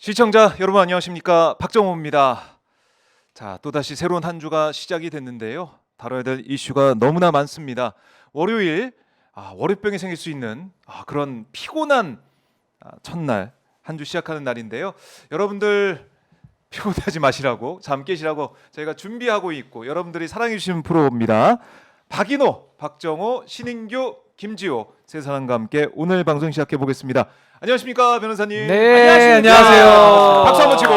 시청자 여러분 안녕하십니까, 박정호입니다. 자, 또다시 새로운 한 주가 시작이 됐는데요. 다뤄야 될 이슈가 너무나 많습니다. 월요일 월요병이 생길 수 있는 그런 피곤한 첫날 한 주 시작하는 날인데요. 여러분들 피곤하지 마시라고, 잠 깨시라고 저희가 준비하고 있고 여러분들이 사랑해 주시는 프로입니다. 박인호, 박정호, 신인규, 김지호 세 사람과 함께 오늘 방송 시작해 보겠습니다. 안녕하십니까, 변호사님. 네, 안녕하세요. 박수 한번 치고.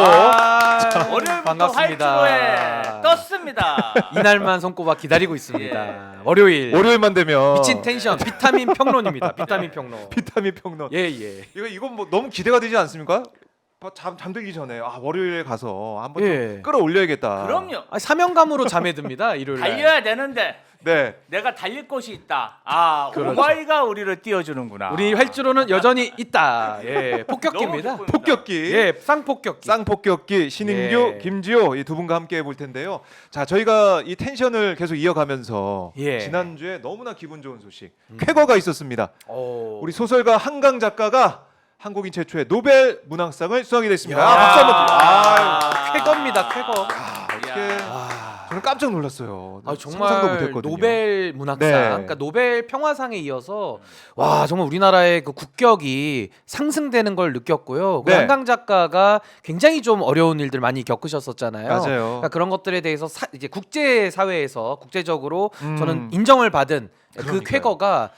월요일부터 반갑습니다. 활주로에 떴습니다. 이날만 손꼽아 기다리고 있습니다. 예. 월요일만 되면 미친 텐션 비타민 평론입니다. 비타민 평론. 비타민 평론. 예예. 이거 뭐 너무 기대가 되지 않습니까? 잠들기 전에 월요일에 가서 한번 좀 끌어올려야겠다. 그럼요. 사명감으로 잠에 듭니다. 일요일 날. 달려야 되는데 네. 내가 달릴 곳이 있다. 그렇죠. 오마이가 우리를 띄워주는구나. 우리 활주로는 여전히 있다. 예, 너무 폭격기입니다. 기쁩니다. 폭격기. 예, 쌍폭격기. 쌍폭격기 신인규, 예. 김지호 이 두 분과 함께 해볼 텐데요. 자, 저희가 이 텐션을 계속 이어가면서 예. 지난주에 너무나 기분 좋은 소식, 쾌거가 있었습니다. 오. 우리 소설가 한강 작가가 한국인 최초의 노벨 문학상을 수상이 됐습니다. 야. 박수 한번. 쾌거입니다. 쾌거. 어떻게? 저는 깜짝 놀랐어요. 상상도 정말 못했거든요. 노벨 문학상, 네. 그러니까 노벨 평화상에 이어서 와 정말 우리나라의 그 국격이 상승되는 걸 느꼈고요. 그 네. 한강 작가가 굉장히 좀 어려운 일들 많이 겪으셨었잖아요. 맞아요. 그러니까 그런 것들에 대해서 이제 국제 사회에서 국제적으로 음. 저는 인정을 받은 그 그러니까요. 쾌거가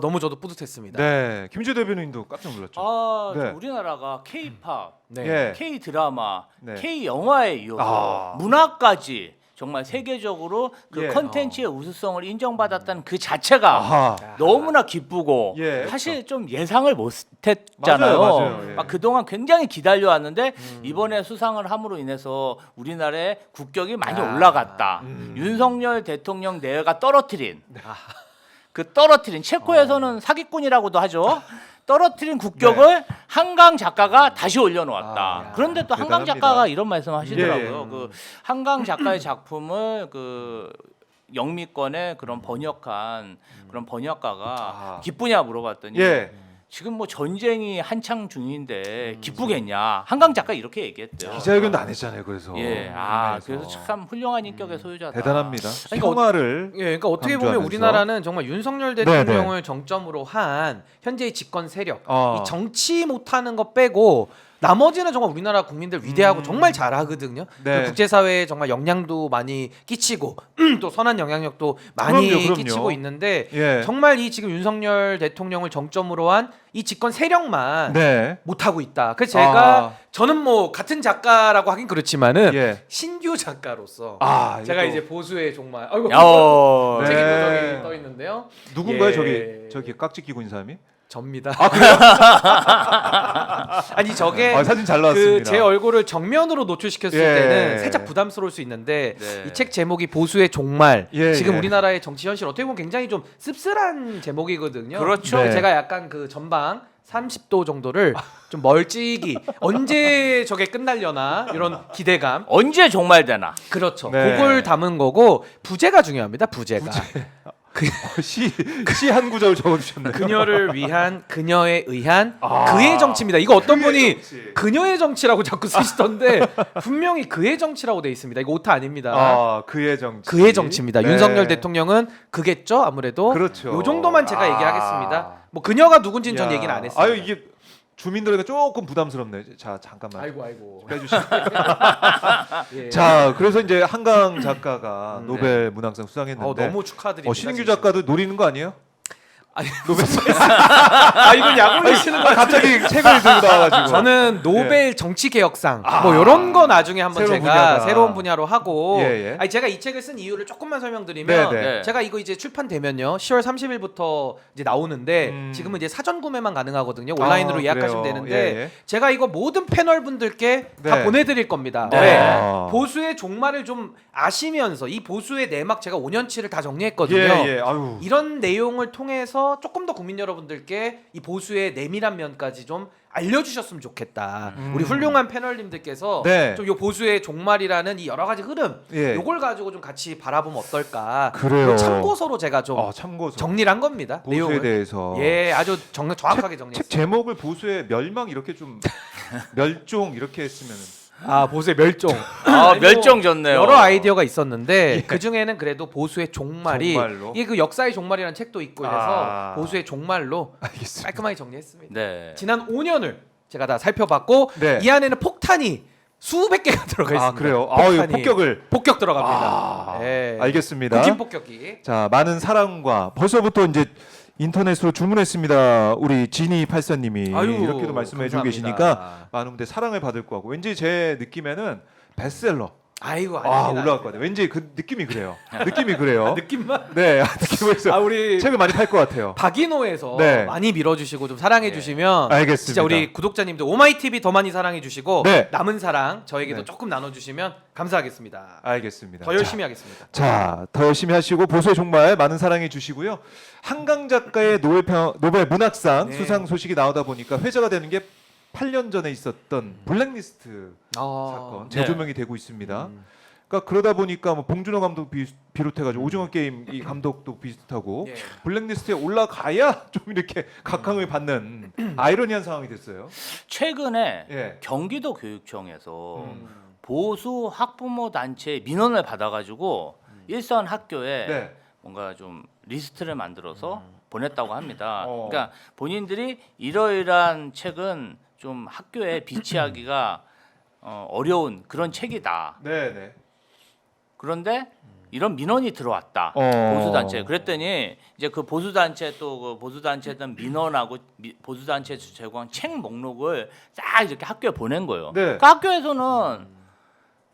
너무 저도 뿌듯했습니다. 네, 김지호 대변인도 깜짝 놀랐죠. 네. 우리나라가 K-팝, 네. 예. K-드라마, 네. K-영화에 이어서 문화까지 정말 세계적으로 그 예. 컨텐츠의 우수성을 인정받았다는 그 자체가 아하. 너무나 기쁘고 예. 사실 좀 예상을 못했잖아요. 맞아요. 예. 막 그동안 굉장히 기다려왔는데 이번에 수상을 함으로 인해서 우리나라의 국격이 많이 올라갔다. 윤석열 대통령 내외가 떨어뜨린 그 떨어뜨린 체코에서는 사기꾼이라고도 하죠. 떨어뜨린 국격을 한강 작가가 다시 올려놓았다. 그런데 또 한강 대단합니다. 작가가 이런 말씀하시더라고요. 예. 그 한강 작가의 작품을 그 영미권의 그런 번역한 그런 번역가가 기쁘냐 물어봤더니 예. 지금 뭐 전쟁이 한창 중인데 기쁘겠냐. 한강 작가 이렇게 얘기했대요. 기자회견도 안 했잖아요. 그래서. 예, 그래서 참 훌륭한 인격의 소유자다. 대단합니다. 그러니까 평화를 예, 그러니까 어떻게 보면 강조하면서. 우리나라는 정말 윤석열 대통령을 정점으로 한 현재의 집권 세력, 이 정치 못하는 거 빼고 나머지는 정말 우리나라 국민들 위대하고 정말 잘하거든요. 네. 그 국제사회에 정말 영향도 많이 끼치고 또 선한 영향력도 많이 그럼요. 끼치고 있는데 예. 정말 이 지금 윤석열 대통령을 정점으로 한 이 집권 세력만 네. 못하고 있다. 그래서 제가 저는 뭐 같은 작가라고 하긴 그렇지만은 예. 신규 작가로서 제가 이거 이제 보수의 정말 아이고 네. 책임도 저기 떠 있는데요. 누군가요? 예. 저기 깍지 끼고 있는 사람이? 접니다. 그래요? 아니 저게 사진 잘 나왔습니다. 그 제 얼굴을 정면으로 노출시켰을 예. 때는 살짝 부담스러울 수 있는데 네. 이 책 제목이 보수의 종말. 예, 지금 예. 우리나라의 정치 현실 어떻게 보면 굉장히 좀 씁쓸한 제목이거든요. 그렇죠. 네. 제가 약간 그 전방 30도 정도를 좀 멀찍이 언제 저게 끝날려나 이런 기대감. 언제 종말되나? 그렇죠. 네. 그걸 담은 거고 부제가 중요합니다. 부제가. 시 한 구절 적어주셨네요. 그녀를 위한 그녀에 의한 그의 정치입니다. 이거 어떤 분이 정치. 그녀의 정치라고 자꾸 쓰시던데 분명히 그의 정치라고 돼 있습니다. 이거 오타 아닙니다. 그의 정치. 그의 정치입니다. 네. 윤석열 대통령은 그겠죠 아무래도. 그렇죠. 요 정도만 제가 얘기하겠습니다. 뭐 그녀가 누군지는 전 야. 얘기는 안 했습니다. 이게 주민들에게 조금 부담스럽네. 자, 잠깐만. 아이고. 빼주시죠. 예. 자, 그래서 이제 한강 작가가 노벨 문학상 수상했는데 너무 축하드립니다. 신인규 진짜. 작가도 노리는 거 아니에요? 아니, 노벨 이건 약올리시는 거 갑자기 책을 들고 나와가지고. 저는 노벨 정치 개혁상 뭐 이런 거 나중에 한번 새로운 제가 분야다. 새로운 분야로 하고 예, 예. 아니 제가 이 책을 쓴 이유를 조금만 설명드리면 네, 네. 제가 이거 이제 출판되면요 10월 30일부터 이제 나오는데 지금은 이제 사전 구매만 가능하거든요 온라인으로 예약하시면 그래요. 되는데 예, 예. 제가 이거 모든 패널 분들께 다 네. 보내드릴 겁니다. 네. 왜? 보수의 종말을 좀 아시면서 이 보수의 내막 제가 5년치를 다 정리했거든요. 예. 아유. 이런 내용을 통해서 조금 더 국민 여러분들께 이 보수의 내밀한 면까지 좀 알려주셨으면 좋겠다. 우리 훌륭한 패널님들께서 네. 좀 이 보수의 종말이라는 이 여러 가지 흐름, 예. 요걸 가지고 좀 같이 바라보면 어떨까. 그래요. 요 참고서로 제가 좀 참고서. 정리를 한 겁니다. 보수에 내용을. 대해서. 예, 아주 정확하게 정리했습니다. 책 제목을 보수의 멸망 이렇게 좀 멸종 이렇게 했으면 아 보수의 멸종. 아 멸종 좋네요. 여러 아이디어가 있었는데 그 중에는 그래도 보수의 종말이 종말로? 이게 그 역사의 종말이라는 책도 있고 해서 아. 보수의 종말로 알겠습니다. 깔끔하게 정리했습니다. 네. 지난 5년을 제가 다 살펴봤고 네. 이 안에는 폭탄이 수백 개가 들어가 있습니다. 아 그래요? 아 이거 폭탄이. 폭격 들어갑니다. 아, 예. 알겠습니다. 북인 폭격기. 자 많은 사랑과 벌써부터 이제 인터넷으로 주문했습니다. 우리 지니 팔사님이 아유, 이렇게도 말씀해주고 감사합니다. 계시니까 많은 분들 사랑을 받을 거고 왠지 제 느낌에는 베스트셀러 아이고 아 아닙니다. 올라갈 것 같아요. 왠지 그 느낌이 그래요. 느낌이 그래요. 느낌만. 네 느낌에서 아 우리 책을 많이 팔 것 같아요. 박인호에서 네. 많이 밀어주시고 좀 사랑해주시면 알겠습니다. 진짜 우리 구독자님들 오마이TV 더 많이 사랑해주시고 네. 남은 사랑 저에게도 네. 조금 나눠주시면 감사하겠습니다. 알겠습니다. 더 열심히 하겠습니다. 자, 더 열심히 하시고 보수의 종말 많은 사랑해 주시고요. 한강 작가의 노벨 문학상 네. 수상 소식이 나오다 보니까 회자가 되는 게 8년 전에 있었던 블랙리스트 사건 재조명이 되고 있습니다. 그러니까 그러다 보니까 뭐 봉준호 감독 비롯해가지고 오징어 게임 이 감독도 비슷하고 예. 블랙리스트에 올라가야 좀 이렇게 각광을 받는 아이러니한 상황이 됐어요. 최근에 예. 경기도 교육청에서 보수 학부모 단체 민원을 받아가지고 일선 학교에 네. 뭔가 좀 리스트를 만들어서 보냈다고 합니다. 어. 그러니까 본인들이 이러이러한 책은 좀 학교에 비치하기가 어려운 그런 책이다. 네, 네. 그런데 이런 민원이 들어왔다. 보수 단체. 그랬더니 이제 그 보수 단체 또 그 보수 단체든 민원하고 보수 단체 제공한 책 목록을 딱 이렇게 학교에 보낸 거예요. 네. 그 학교에서는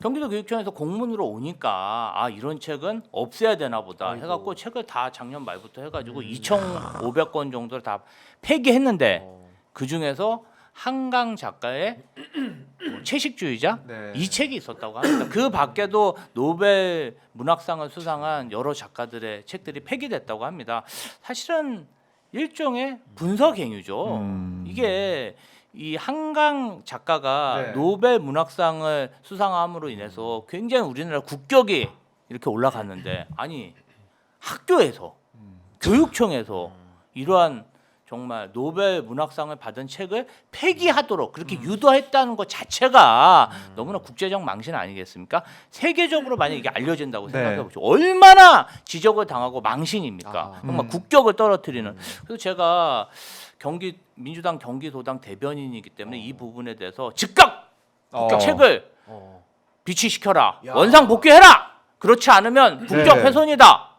경기도 교육청에서 공문으로 오니까 아 이런 책은 없애야 되나 보다 해갖고 책을 다 작년 말부터 해가지고 2,500권 정도를 다 폐기했는데 그 중에서 한강 작가의 채식주의자 네. 이 책이 있었다고 합니다. 그 밖에도 노벨 문학상을 수상한 여러 작가들의 책들이 폐기됐다고 합니다. 사실은 일종의 분석행위죠. 이게 이 한강 작가가 네. 노벨 문학상을 수상함으로 인해서 굉장히 우리나라 국격이 이렇게 올라갔는데 아니 학교에서 교육청에서 이러한 정말 노벨 문학상을 받은 책을 폐기하도록 그렇게 유도했다는 것 자체가 너무나 국제적 망신 아니겠습니까? 세계적으로 만약 이게 알려진다고 네. 생각해 보죠. 얼마나 지적을 당하고 망신입니까? 정말 국격을 떨어뜨리는. 그래서 제가 민주당 경기도당 대변인이기 때문에 이 부분에 대해서 즉각 책을 비치시켜라. 야. 원상 복귀해라. 그렇지 않으면 국격 네. 훼손이다.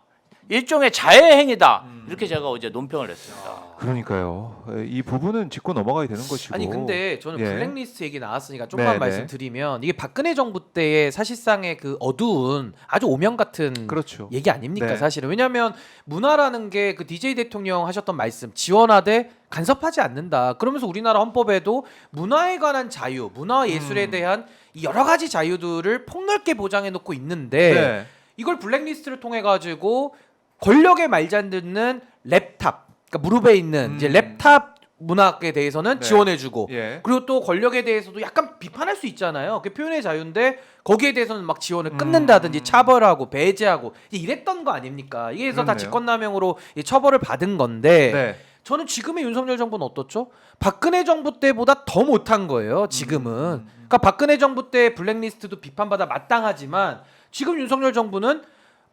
일종의 자해 행위다. 이렇게 제가 어제 논평을 했습니다. 그러니까요. 이 부분은 짚고 넘어가야 되는 것이고. 아니 근데 저는 예. 블랙리스트 얘기 나왔으니까 조금만 네, 말씀드리면 이게 박근혜 정부 때의 사실상의 그 어두운 아주 오명 같은 그렇죠. 얘기 아닙니까 네. 사실은. 왜냐하면 문화라는 게 그 DJ 대통령 하셨던 말씀 지원하되 간섭하지 않는다. 그러면서 우리나라 헌법에도 문화에 관한 자유, 문화와 예술에 대한 이 여러 가지 자유들을 폭넓게 보장해 놓고 있는데 네. 이걸 블랙리스트를 통해 가지고 권력의 말잘 듣는 랩탑, 그러니까 무릎에 있는 이제 랩탑 문학에 대해서는 네. 지원해주고 예. 그리고 또 권력에 대해서도 약간 비판할 수 있잖아요. 그 표현의 자유인데 거기에 대해서는 막 지원을 끊는다든지 차벌하고 배제하고 이랬던 거 아닙니까? 이게 그래서 다 그렇네요. 직권남용으로 처벌을 받은 건데 네. 저는 지금의 윤석열 정부는 어떻죠? 박근혜 정부 때보다 더 못한 거예요. 지금은. 그러니까 박근혜 정부 때 블랙리스트도 비판받아 마땅하지만 지금 윤석열 정부는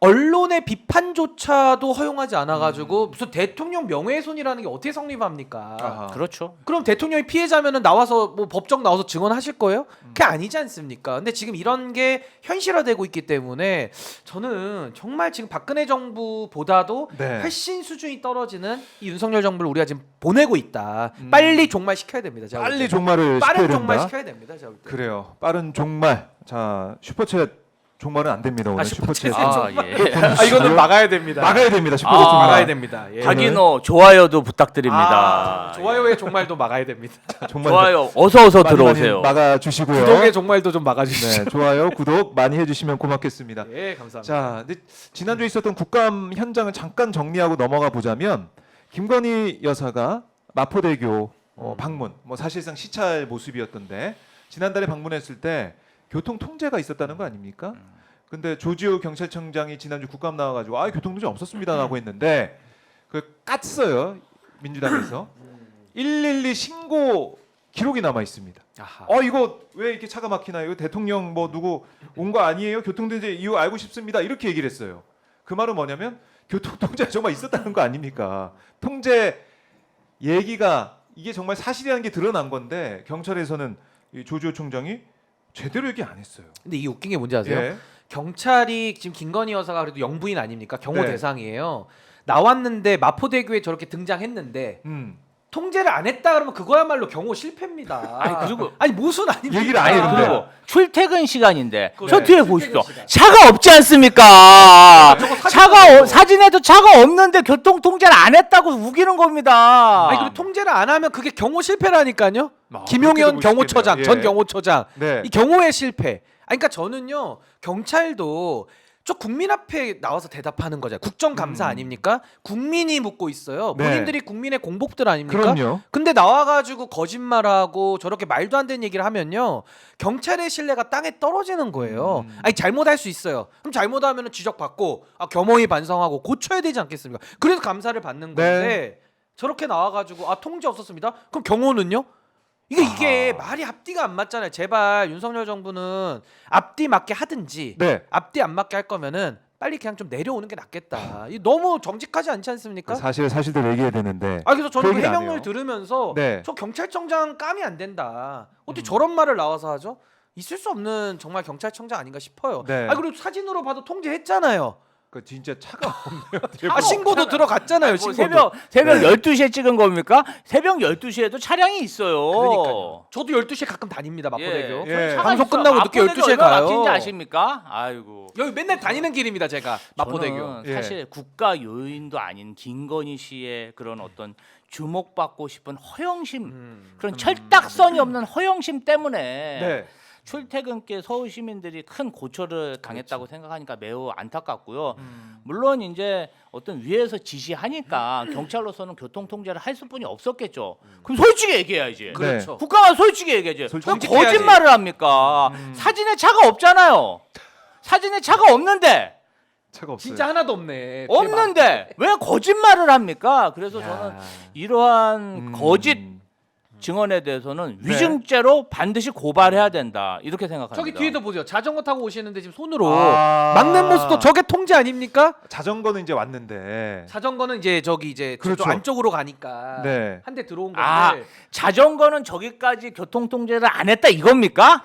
언론의 비판조차도 허용하지 않아가지고 무슨 대통령 명예훼손이라는 게 어떻게 성립합니까? 아하. 그렇죠. 그럼 대통령이 피해자면은 나와서 뭐 법정 나와서 증언하실 거예요? 그게 아니지 않습니까? 근데 지금 이런 게 현실화되고 있기 때문에 저는 정말 지금 박근혜 정부보다도 네. 훨씬 수준이 떨어지는 이 윤석열 정부를 우리가 지금 보내고 있다. 빨리 종말시켜야 됩니다. 제가 볼 빨리 때는. 종말을 빠른 시켜야 된다. 종말시켜야 됩니다. 제가 볼 때는. 그래요. 빠른 종말. 자 슈퍼챗 종말은 안 됩니다. 오늘 슈퍼챗. 슈퍼챗은 아, 예. 아 이거는 막아야 됩니다. 막아야 됩니다. 슈퍼챗 아, 종말. 막아야 됩니다. 예. 박인호 좋아요도 부탁드립니다. 아, 좋아요의 종말도 막아야 됩니다. 정말 좋아요. 어서 많이 들어오세요. 막아 주시고요. 구독의 종말도 좀 막아주시죠. 네, 좋아요, 구독 많이 해주시면 고맙겠습니다. 예, 감사합니다. 자, 근데 지난주에 있었던 국감 현장을 잠깐 정리하고 넘어가 보자면 김건희 여사가 마포대교 방문, 뭐 사실상 시찰 모습이었던데 지난달에 방문했을 때 교통 통제가 있었다는 거 아닙니까? 근데 조지호 경찰청장이 지난주 국감 나와가지고 교통 통제 없었습니다라고 했는데 그 깠어요 민주당에서 112 신고 기록이 남아 있습니다. 아하. 이거 왜 이렇게 차가 막히나요? 이거 대통령 뭐 누구 온 거 아니에요? 교통통제 이유 알고 싶습니다. 이렇게 얘기를 했어요. 그 말은 뭐냐면 교통통제가 정말 있었다는 거 아닙니까? 통제 얘기가 이게 정말 사실이라는 게 드러난 건데 경찰에서는 이 조지호 총장이 제대로 얘기 안 했어요. 근데 이게 웃긴 게 뭔지 아세요? 예. 경찰이 지금 김건희 여사가 그래도 영부인 아닙니까? 경호 네. 대상이에요. 나왔는데 마포대교에 저렇게 등장했는데 음. 통제를 안 했다 그러면 그거야말로 경호 실패입니다. 아니, 그리고- 아니 무슨 아닙니까? 얘기를 안 해요, 근데. 그리고 출퇴근 시간인데 그래, 저 뒤에 출퇴근 보십시오. 시간. 차가 없지 않습니까? 저거 사진에도 차가 없는데 교통 통제를 안 했다고 우기는 겁니다. 아니 그리고 통제를 안 하면 그게 경호 실패라니까요. 그렇게 김용현 보고 경호처장, 싶겠네요. 전 예. 경호처장 네. 이 경호의 실패. 아니, 그러니까 저는요 경찰도 저 국민 앞에 나와서 대답하는 거잖아요. 국정감사 아닙니까? 국민이 묻고 있어요. 네. 본인들이 국민의 공복들 아닙니까? 그럼요. 근데 나와가지고 거짓말하고 저렇게 말도 안 되는 얘기를 하면요 경찰의 신뢰가 땅에 떨어지는 거예요. 아니 잘못할 수 있어요. 그럼 잘못하면 지적받고 겸허히 반성하고 고쳐야 되지 않겠습니까? 그래서 감사를 받는 건데 저렇게 나와가지고 통제 없었습니다. 그럼 경호는요? 이게 말이 앞뒤가 안 맞잖아요. 제발 윤석열 정부는 앞뒤 맞게 하든지 네. 앞뒤 안 맞게 할 거면은 빨리 그냥 좀 내려오는 게 낫겠다. 이 너무 정직하지 않지 않습니까? 사실대로 얘기해야 되는데. 그래서 저는 그 그 얘기를 안 해명을 해요. 들으면서 네. 저 경찰청장 까면 안 된다. 어떻게 저런 말을 나와서 하죠? 있을 수 없는 정말 경찰청장 아닌가 싶어요. 네. 그리고 사진으로 봐도 통제했잖아요. 그 진짜 차가 없네요. 신고도 들어갔잖아요. 뭐 신고도. 새벽 네. 12시에 찍은 겁니까? 새벽 12시에도 차량이 있어요. 그러니까요. 저도 12시에 가끔 다닙니다. 마포대교. 예. 차가 방송 있어요. 끝나고 늦게 마포대교 12시에 얼마나 가요. 막힌지 아십니까? 아이고. 여기 맨날 다니는 길입니다. 제가 마포대교. 저는 예. 사실 국가 요인도 아닌 김건희 씨의 그런 어떤 주목받고 싶은 허영심 그런 철딱선이 없는 허영심 때문에 네. 출퇴근길 서울 시민들이 큰 고초를 당했다고 생각하니까 매우 안타깝고요. 물론 이제 어떤 위에서 지시하니까 경찰로서는 교통 통제를 할 수뿐이 없었겠죠. 그럼 솔직히 얘기해야지. 그렇죠. 국가가 솔직히 얘기해야지. 왜 정직해야지. 거짓말을 합니까? 사진에 차가 없잖아요. 사진에 차가 없는데 차가 없어요. 진짜 하나도 없네. 없는데 왜 거짓말을 합니까? 그래서 야. 저는 이러한 거짓 증언에 대해서는 네. 위증죄로 반드시 고발해야 된다 이렇게 생각합니다. 저기 뒤에도 보세요. 자전거 타고 오시는데 지금 손으로 아. 막는 모습도 저게 통제 아닙니까? 자전거는 이제 왔는데. 자전거는 이제 저기 이제 그렇죠. 저쪽 안쪽으로 가니까 네. 한 대 들어온 건데 아 자전거는 저기까지 교통 통제를 안 했다 이겁니까?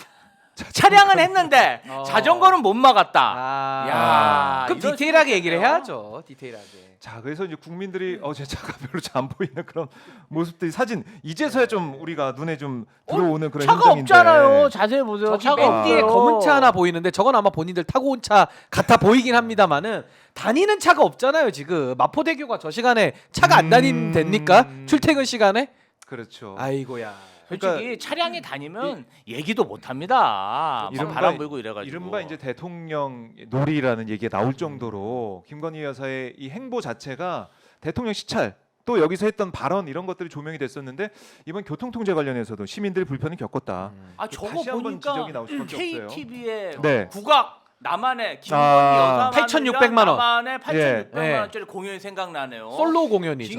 차량은 했는데 자전거는 못 막았다. 야, 그럼 이런 디테일하게 얘기를 식이네요. 해야죠. 디테일하게. 자, 그래서 이제 국민들이 제 차가 별로 잘 안 보이는 그런 모습들이 사진 이제서야 좀 우리가 눈에 좀 들어오는 그런 차가 현장인데. 없잖아요. 자세히 보세요. 저기 차가 맨 뒤에 없어요. 검은 차 하나 보이는데 저건 아마 본인들 타고 온 차 같아 보이긴 합니다만은 다니는 차가 없잖아요. 지금 마포대교가 저 시간에 차가 안 다니는 됩니까? 출퇴근 시간에? 그렇죠. 아이고야. 솔직히 그러니까 차량이 다니면 얘기도 못 합니다. 막 바람 불고 이래가지고. 이른바 이제 대통령 놀이라는 얘기가 나올 정도로 김건희 여사의 이 행보 자체가 대통령 시찰 또 여기서 했던 발언 이런 것들이 조명이 됐었는데 이번 교통통제 관련해서도 시민들 불편을 겪었다. 저거 다시 한번 보니까 지적이 나올 수밖에 없어요. KTV의 네. 국악 나만의 김건희 아. 여사 8,600만 원. 나만의 8,600만 예. 원짜리 공연이 생각나네요. 솔로 공연이죠.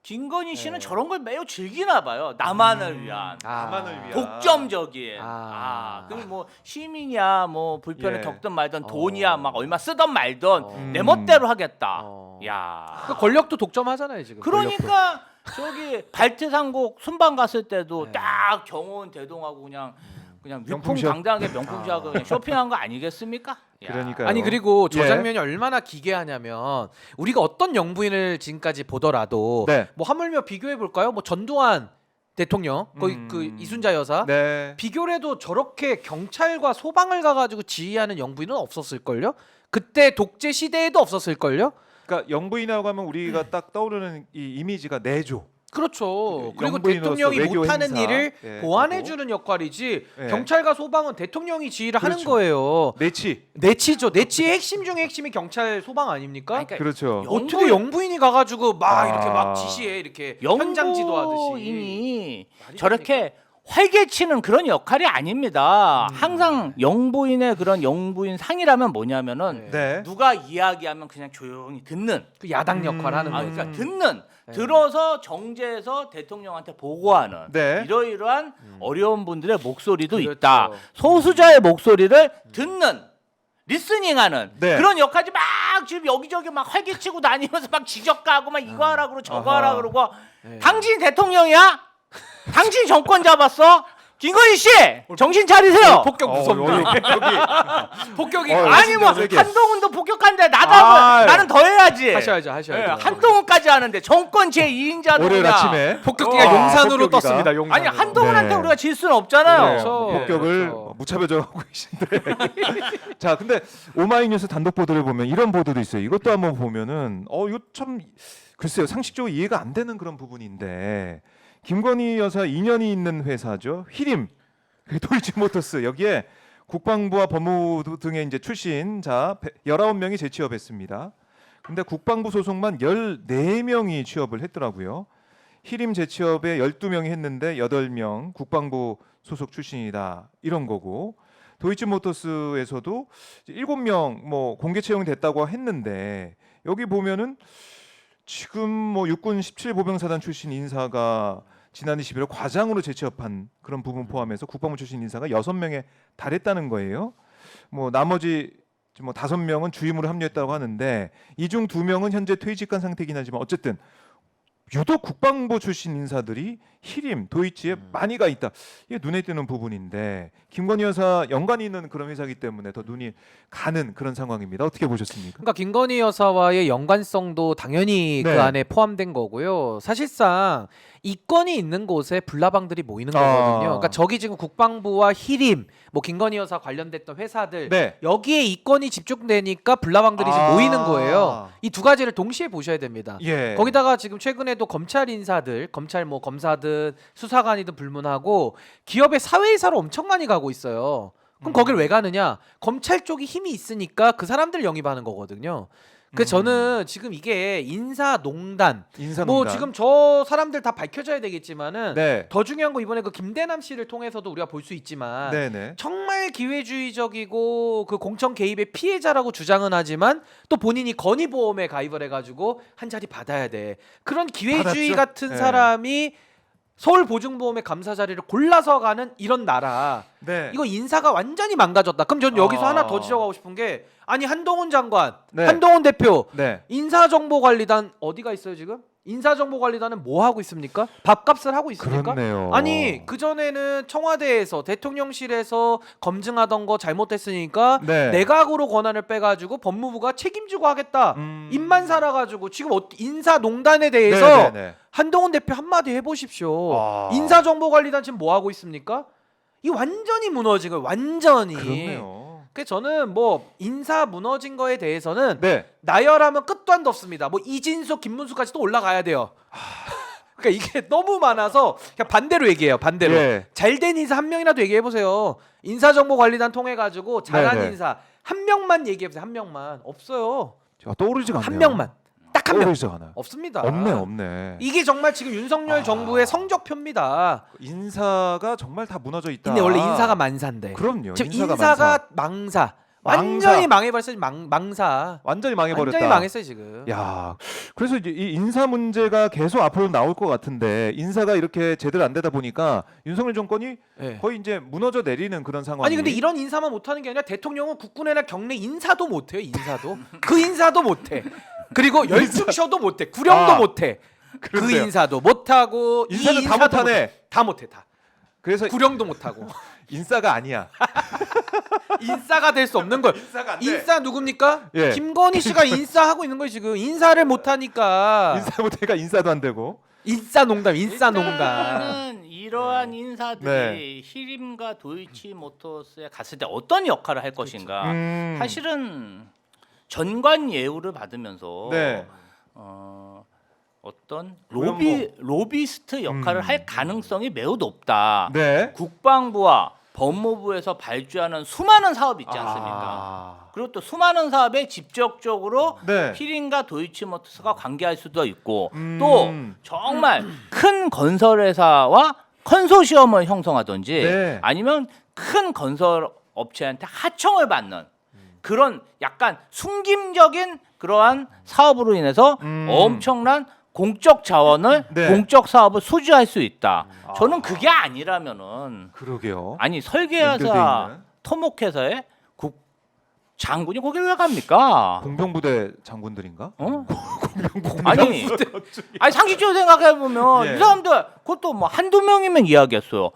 김건희 씨는 네. 저런 걸 매우 즐기나 봐요. 나만을 위한. 나만을 위한. 독점적인. 아. 그리고 뭐 시민이야 뭐 불편을 예. 겪든 말든 돈이야 막 얼마 쓰던 말든 내 음. 멋대로 하겠다. 어. 야. 그 권력도 독점하잖아요 지금. 그러니까 저기 발트상국 순방 갔을 때도 네. 딱 경호원 대동하고 그냥 명품샵. 위풍당당하게 명품샵 그냥 쇼핑한 거 아니겠습니까? 야. 그러니까요. 아니 그리고 저 예. 장면이 얼마나 기괴하냐면 우리가 어떤 영부인을 지금까지 보더라도 네. 뭐 하물며 비교해 볼까요? 뭐 전두환 대통령 거기 그 이순자 여사 네. 비교를 해도 저렇게 경찰과 소방을 가가지고 지휘하는 영부인은 없었을걸요? 그때 독재 시대에도 없었을걸요? 그러니까 영부인이라고 하면 우리가 딱 떠오르는 이 이미지가 내조. 그렇죠. 그리고 영부인으로서 대통령이 외교 못하는 행사, 일을 예, 보완해주는 역할이지 예. 경찰과 소방은 대통령이 지휘를 하는 그렇죠. 거예요. 내치. 내치죠. 내치의 핵심 중에 핵심이 경찰 소방 아닙니까? 그러니까 그렇죠. 어떻게 영부인이 가가지고 막 아. 이렇게 막 지시해 이렇게 현장 지도하듯이 영부인이 말이 저렇게 활개치는 그런 역할이 아닙니다. 항상 영부인의 그런 영부인 상이라면 뭐냐면은 네. 누가 이야기하면 그냥 조용히 듣는. 그 야당 역할 하는 아, 거죠. 그러니까 듣는. 네. 들어서 정제해서 대통령한테 보고하는 네. 이러이러한 어려운 분들의 목소리도 그렇죠. 있다. 소수자의 목소리를 듣는 리스닝하는 네. 그런 역할이 막 지금 여기저기 막 활개치고 다니면서 막 지적가하고 막 이거 하라 그러고 저거 하라 그러고 네. 당신 대통령이야? 당신 정권 잡았어? 김건희 씨 정신 차리세요. 폭격 무섭다. 폭격이 아니 뭐 세게. 한동훈도 폭격한데 나도 아, 나는 더 해야지. 하셔야죠. 예, 한동훈까지 하는데 정권 제 2인자도 월요일 아침에 폭격기가 와, 용산으로 폭격기가. 떴습니다. 용산으로. 아니 한동훈한테 네. 우리가 질 수는 없잖아요. 그렇죠. 폭격을 그렇죠. 무차별적하고 계신데. 자, 근데 오마이뉴스 단독 보도를 보면 이런 보도도 있어요. 이것도 한번 보면은 이거 참 글쎄요 상식적으로 이해가 안 되는 그런 부분인데 김건희 여사 인연이 있는 회사죠. 휘림 도이치모터스 여기에 국방부와 법무부 등의 이제 출신자 19명이 재취업했습니다. 근데 국방부 소속만 14명이 취업을 했더라고요. 휘림 재취업에 12명이 했는데 8명 국방부 소속 출신이다. 이런 거고. 도이치모터스에서도 7명 뭐 공개 채용이 됐다고 했는데 여기 보면은 지금 뭐 육군 17보병사단 출신 인사가 지난해 11월 과장으로 재취업한 그런 부분 포함해서 국방부 출신 인사가 6명에 달했다는 거예요. 뭐 나머지 뭐 5명은 주임으로 합류했다고 하는데 이 중 2명은 현재 퇴직한 상태이긴 하지만 어쨌든 유독 국방부 출신 인사들이 휘림, 도이치에 많이 가 있다. 이게 눈에 띄는 부분인데 김건희 여사 연관이 있는 그런 회사이기 때문에 더 눈이 가는 그런 상황입니다. 어떻게 보셨습니까? 그러니까 김건희 여사와의 연관성도 당연히 네. 그 안에 포함된 거고요. 사실상 이권이 있는 곳에 불나방들이 모이는 아. 거거든요. 그러니까 저기 지금 국방부와 휘림, 뭐 김건희 여사 관련됐던 회사들 네. 여기에 이권이 집중되니까 불나방들이 지금 아. 모이는 거예요. 이 두 가지를 동시에 보셔야 됩니다. 예. 거기다가 지금 최근에도 검찰 인사들, 검찰 뭐 검사든 수사관이든 불문하고 기업의 사회이사로 엄청 많이 가고 있어요. 그럼 거길 왜 가느냐? 검찰 쪽이 힘이 있으니까 그 사람들 영입하는 거거든요. 그래서 저는 지금 이게 인사농단, 인사농단. 뭐 지금 저 사람들 다 밝혀져야 되겠지만은 네. 더 중요한 거 이번에 그 김대남 씨를 통해서도 우리가 볼 수 있지만 네네. 정말 기회주의적이고 그 공천 개입의 피해자라고 주장은 하지만 또 본인이 건의보험에 가입을 해가지고 한 자리 받아야 돼. 그런 기회주의 받았죠? 같은 네. 사람이 서울보증보험의 감사 자리를 골라서 가는 이런 나라. 네. 이거 인사가 완전히 망가졌다. 그럼 전 여기서 아. 하나 더 지적하고 싶은 게 아니 한동훈 장관, 네. 한동훈 대표 네. 인사정보관리단 어디가 있어요 지금? 인사정보관리단은 뭐 하고 있습니까? 밥값을 하고 있습니까? 그렇네요. 아니 그 전에는 청와대에서 대통령실에서 검증하던 거 잘못했으니까 네. 내각으로 권한을 빼가지고 법무부가 책임지고 하겠다. 입만 살아가지고 지금 인사농단에 대해서 네네네. 한동훈 대표 한마디 해보십시오. 아. 인사정보관리단 지금 뭐 하고 있습니까? 이 완전히 무너진 거예요. 완전히. 그렇네요. 그래서 저는 뭐 인사 무너진 거에 대해서는 네. 나열하면 끝도 한도 없습니다. 뭐 이진석, 김문수까지도 올라가야 돼요. 그러니까 이게 너무 많아서 그냥 반대로 얘기해요. 반대로. 예. 잘된 인사 한 명이라도 얘기해 보세요. 인사정보관리단 통해 가지고 잘한 네네. 인사 한 명만 얘기해 보세요. 한 명만. 없어요. 제가 떠오르지가 않네요. 한 명만. 딱 한 명. 떠오르지가 않아요. 없습니다. 없네. 이게 정말 지금 윤석열 정부의 성적표입니다. 인사가 정말 다 무너져 있다. 근데 원래 인사가 만사인데. 그럼요. 지금 인사가 인사가 망사. 완전히 망해버렸어요. 망사. 완전히 망해버렸다. 완전히 망했어요 지금. 야, 그래서 이제 이 인사 문제가 계속 앞으로 나올 것 같은데 인사가 이렇게 제대로 안 되다 보니까 윤석열 정권이 네. 거의 이제 무너져 내리는 그런 상황이. 아니 근데 이런 인사만 못하는 게 아니라 대통령은 국군이나 경례 인사도 못해요. 인사도 그 인사도 못해. 그리고 열중셔도 못해. 구령도 아, 못해. 그 그런데요. 인사도 못하고 인사는 이 다 인사도 못하네. 못해. 다 못해 다. 그래서 구령도 못하고 인사가 아니야. 인사가 될 수 없는 걸. 인사가 안 돼. 인사 누굽니까? 예. 김건희 씨가 인사하고 있는 거예요 지금. 인사를 못하니까. 인사 못하니까 인사도 안 되고. 인사농담. 일단은 이러한 인사들이 네. 히림과 도이치모터스에 갔을 때 어떤 역할을 할 것인가. 사실은 전관 예우를 받으면서 네. 어떤 그건 로비스트 역할을 할 가능성이 매우 높다. 네. 국방부와 법무부에서 발주하는 수많은 사업이 있지 않습니까? 아. 그리고 또 수많은 사업에 직접적으로 네. 히림과 도이치모터스가 관계할 수도 있고 음. 또 정말 큰 건설회사와 컨소시엄을 형성하든지 네. 아니면 큰 건설 업체한테 하청을 받는 그런 약간 숨김적인 그러한 사업으로 인해서 엄청난 공적 자원을 네. 공적 사업을 소지할 수 있다. 저는 그게 아니라면은 그러게요. 아니 연결돼 설계회사, 있는. 토목회사에 국 장군이 거기를 왜 갑니까? 공병부대 장군들인가? 어? 아니 상식적으로 생각해 보면 예. 이 사람들 그것도 뭐 한두 명이면 이야기했어요.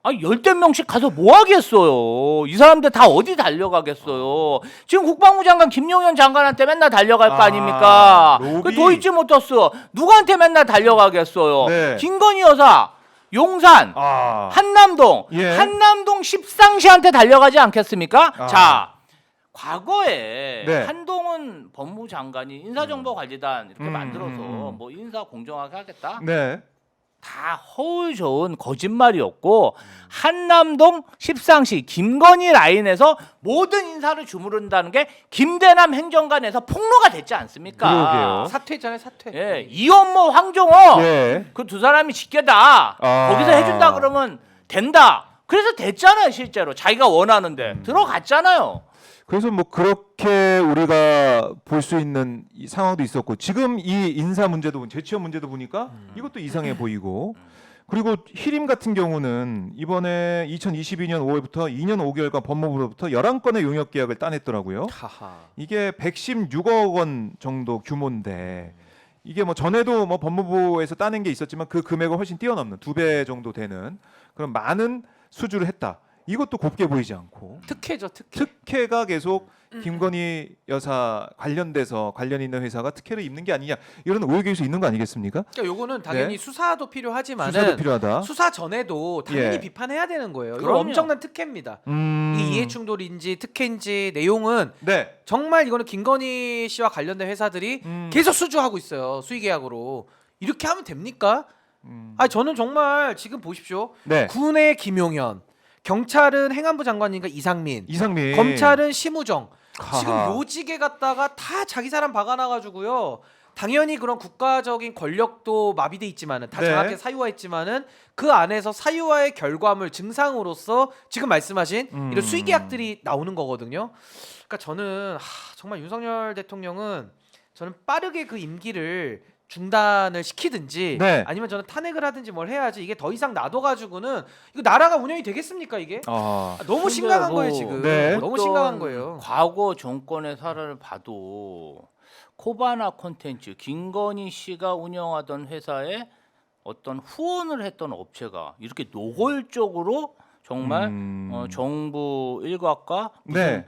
아니 10명씩 가서 뭐 하겠어요? 이 사람들 다 어디 달려가겠어요? 지금 국방부 장관 김용현 장관한테 맨날 달려갈 거 아, 아닙니까? 로비. 그 도이치모터스 누구한테 맨날 달려가겠어요? 네. 김건희 여사 용산 아. 한남동 예. 한남동 십상시한테 달려가지 않겠습니까? 아. 자 과거에 네. 한동훈 법무장관이 인사정보관리단 이렇게 만들어서 음. 뭐 인사 공정하게 하겠다. 네. 다 허울 좋은 거짓말이었고 한남동 십상시 김건희 라인에서 모든 인사를 주무른다는 게 김대남 행정관에서 폭로가 됐지 않습니까? 그러게요. 사퇴잖아요, 사퇴. 예, 이원모 황종호 예. 그 두 사람이 직계다. 아. 거기서 해준다 그러면 된다. 그래서 됐잖아요, 실제로 자기가 원하는데 들어갔잖아요. 그래서 뭐 그렇게 우리가 볼 수 있는 이 상황도 있었고 지금 이 인사 문제도 재취업 문제도 보니까 이것도 이상해 보이고 그리고 희림 같은 경우는 이번에 2022년 5월부터 2년 5개월간 법무부로부터 11건의 용역 계약을 따냈더라고요. 하하. 이게 116억 원 정도 규모인데 이게 뭐 전에도 뭐 법무부에서 따낸 게 있었지만 그 금액을 훨씬 뛰어넘는 2배 정도 되는 그런 많은 수주를 했다. 이것도 곱게 보이지 않고 특혜죠, 특혜. 특혜가 계속 김건희 여사 관련돼서 관련 있는 회사가 특혜를 입는 게 아니냐 이런 오해 교수 있는 거 아니겠습니까? 그러니까 요거는 당연히 네. 수사도 필요하지만 수사도 필요하다. 수사 전에도 당연히 예. 비판해야 되는 거예요. 이거 그럼요. 엄청난 특혜입니다. 이 이해 충돌인지 특혜인지 내용은 네. 정말 이거는 김건희 씨와 관련된 회사들이 계속 수주하고 있어요. 수의계약으로. 이렇게 하면 됩니까? 아 저는 정말 지금 보십시오. 네. 군의 김용현, 경찰은 행안부 장관인가 이상민, 이상민 검찰은 심우정. 하하. 지금 요직에 갔다가 다 자기 사람 박아놔가지고요. 당연히 그런 국가적인 권력도 마비돼 있지만은 다 네. 정확하게 사유화했지만은 그 안에서 사유화의 결과물 증상으로서 지금 말씀하신 이런 수의계약들이 나오는 거거든요. 그러니까 저는 정말 윤석열 대통령은 저는 빠르게 그 임기를 중단을 시키든지 네. 아니면 저는 탄핵을 하든지 뭘 해야지 이게 더 이상 놔둬가지고는 이거 나라가 운영이 되겠습니까 이게? 너무 근데 심각한 뭐 거예요 지금. 네. 너무 어떤 심각한 거예요. 과거 정권의 사례를 봐도 코바나 콘텐츠 김건희 씨가 운영하던 회사에 어떤 후원을 했던 업체가 이렇게 노골적으로 정말 정부 일각과 무슨 네.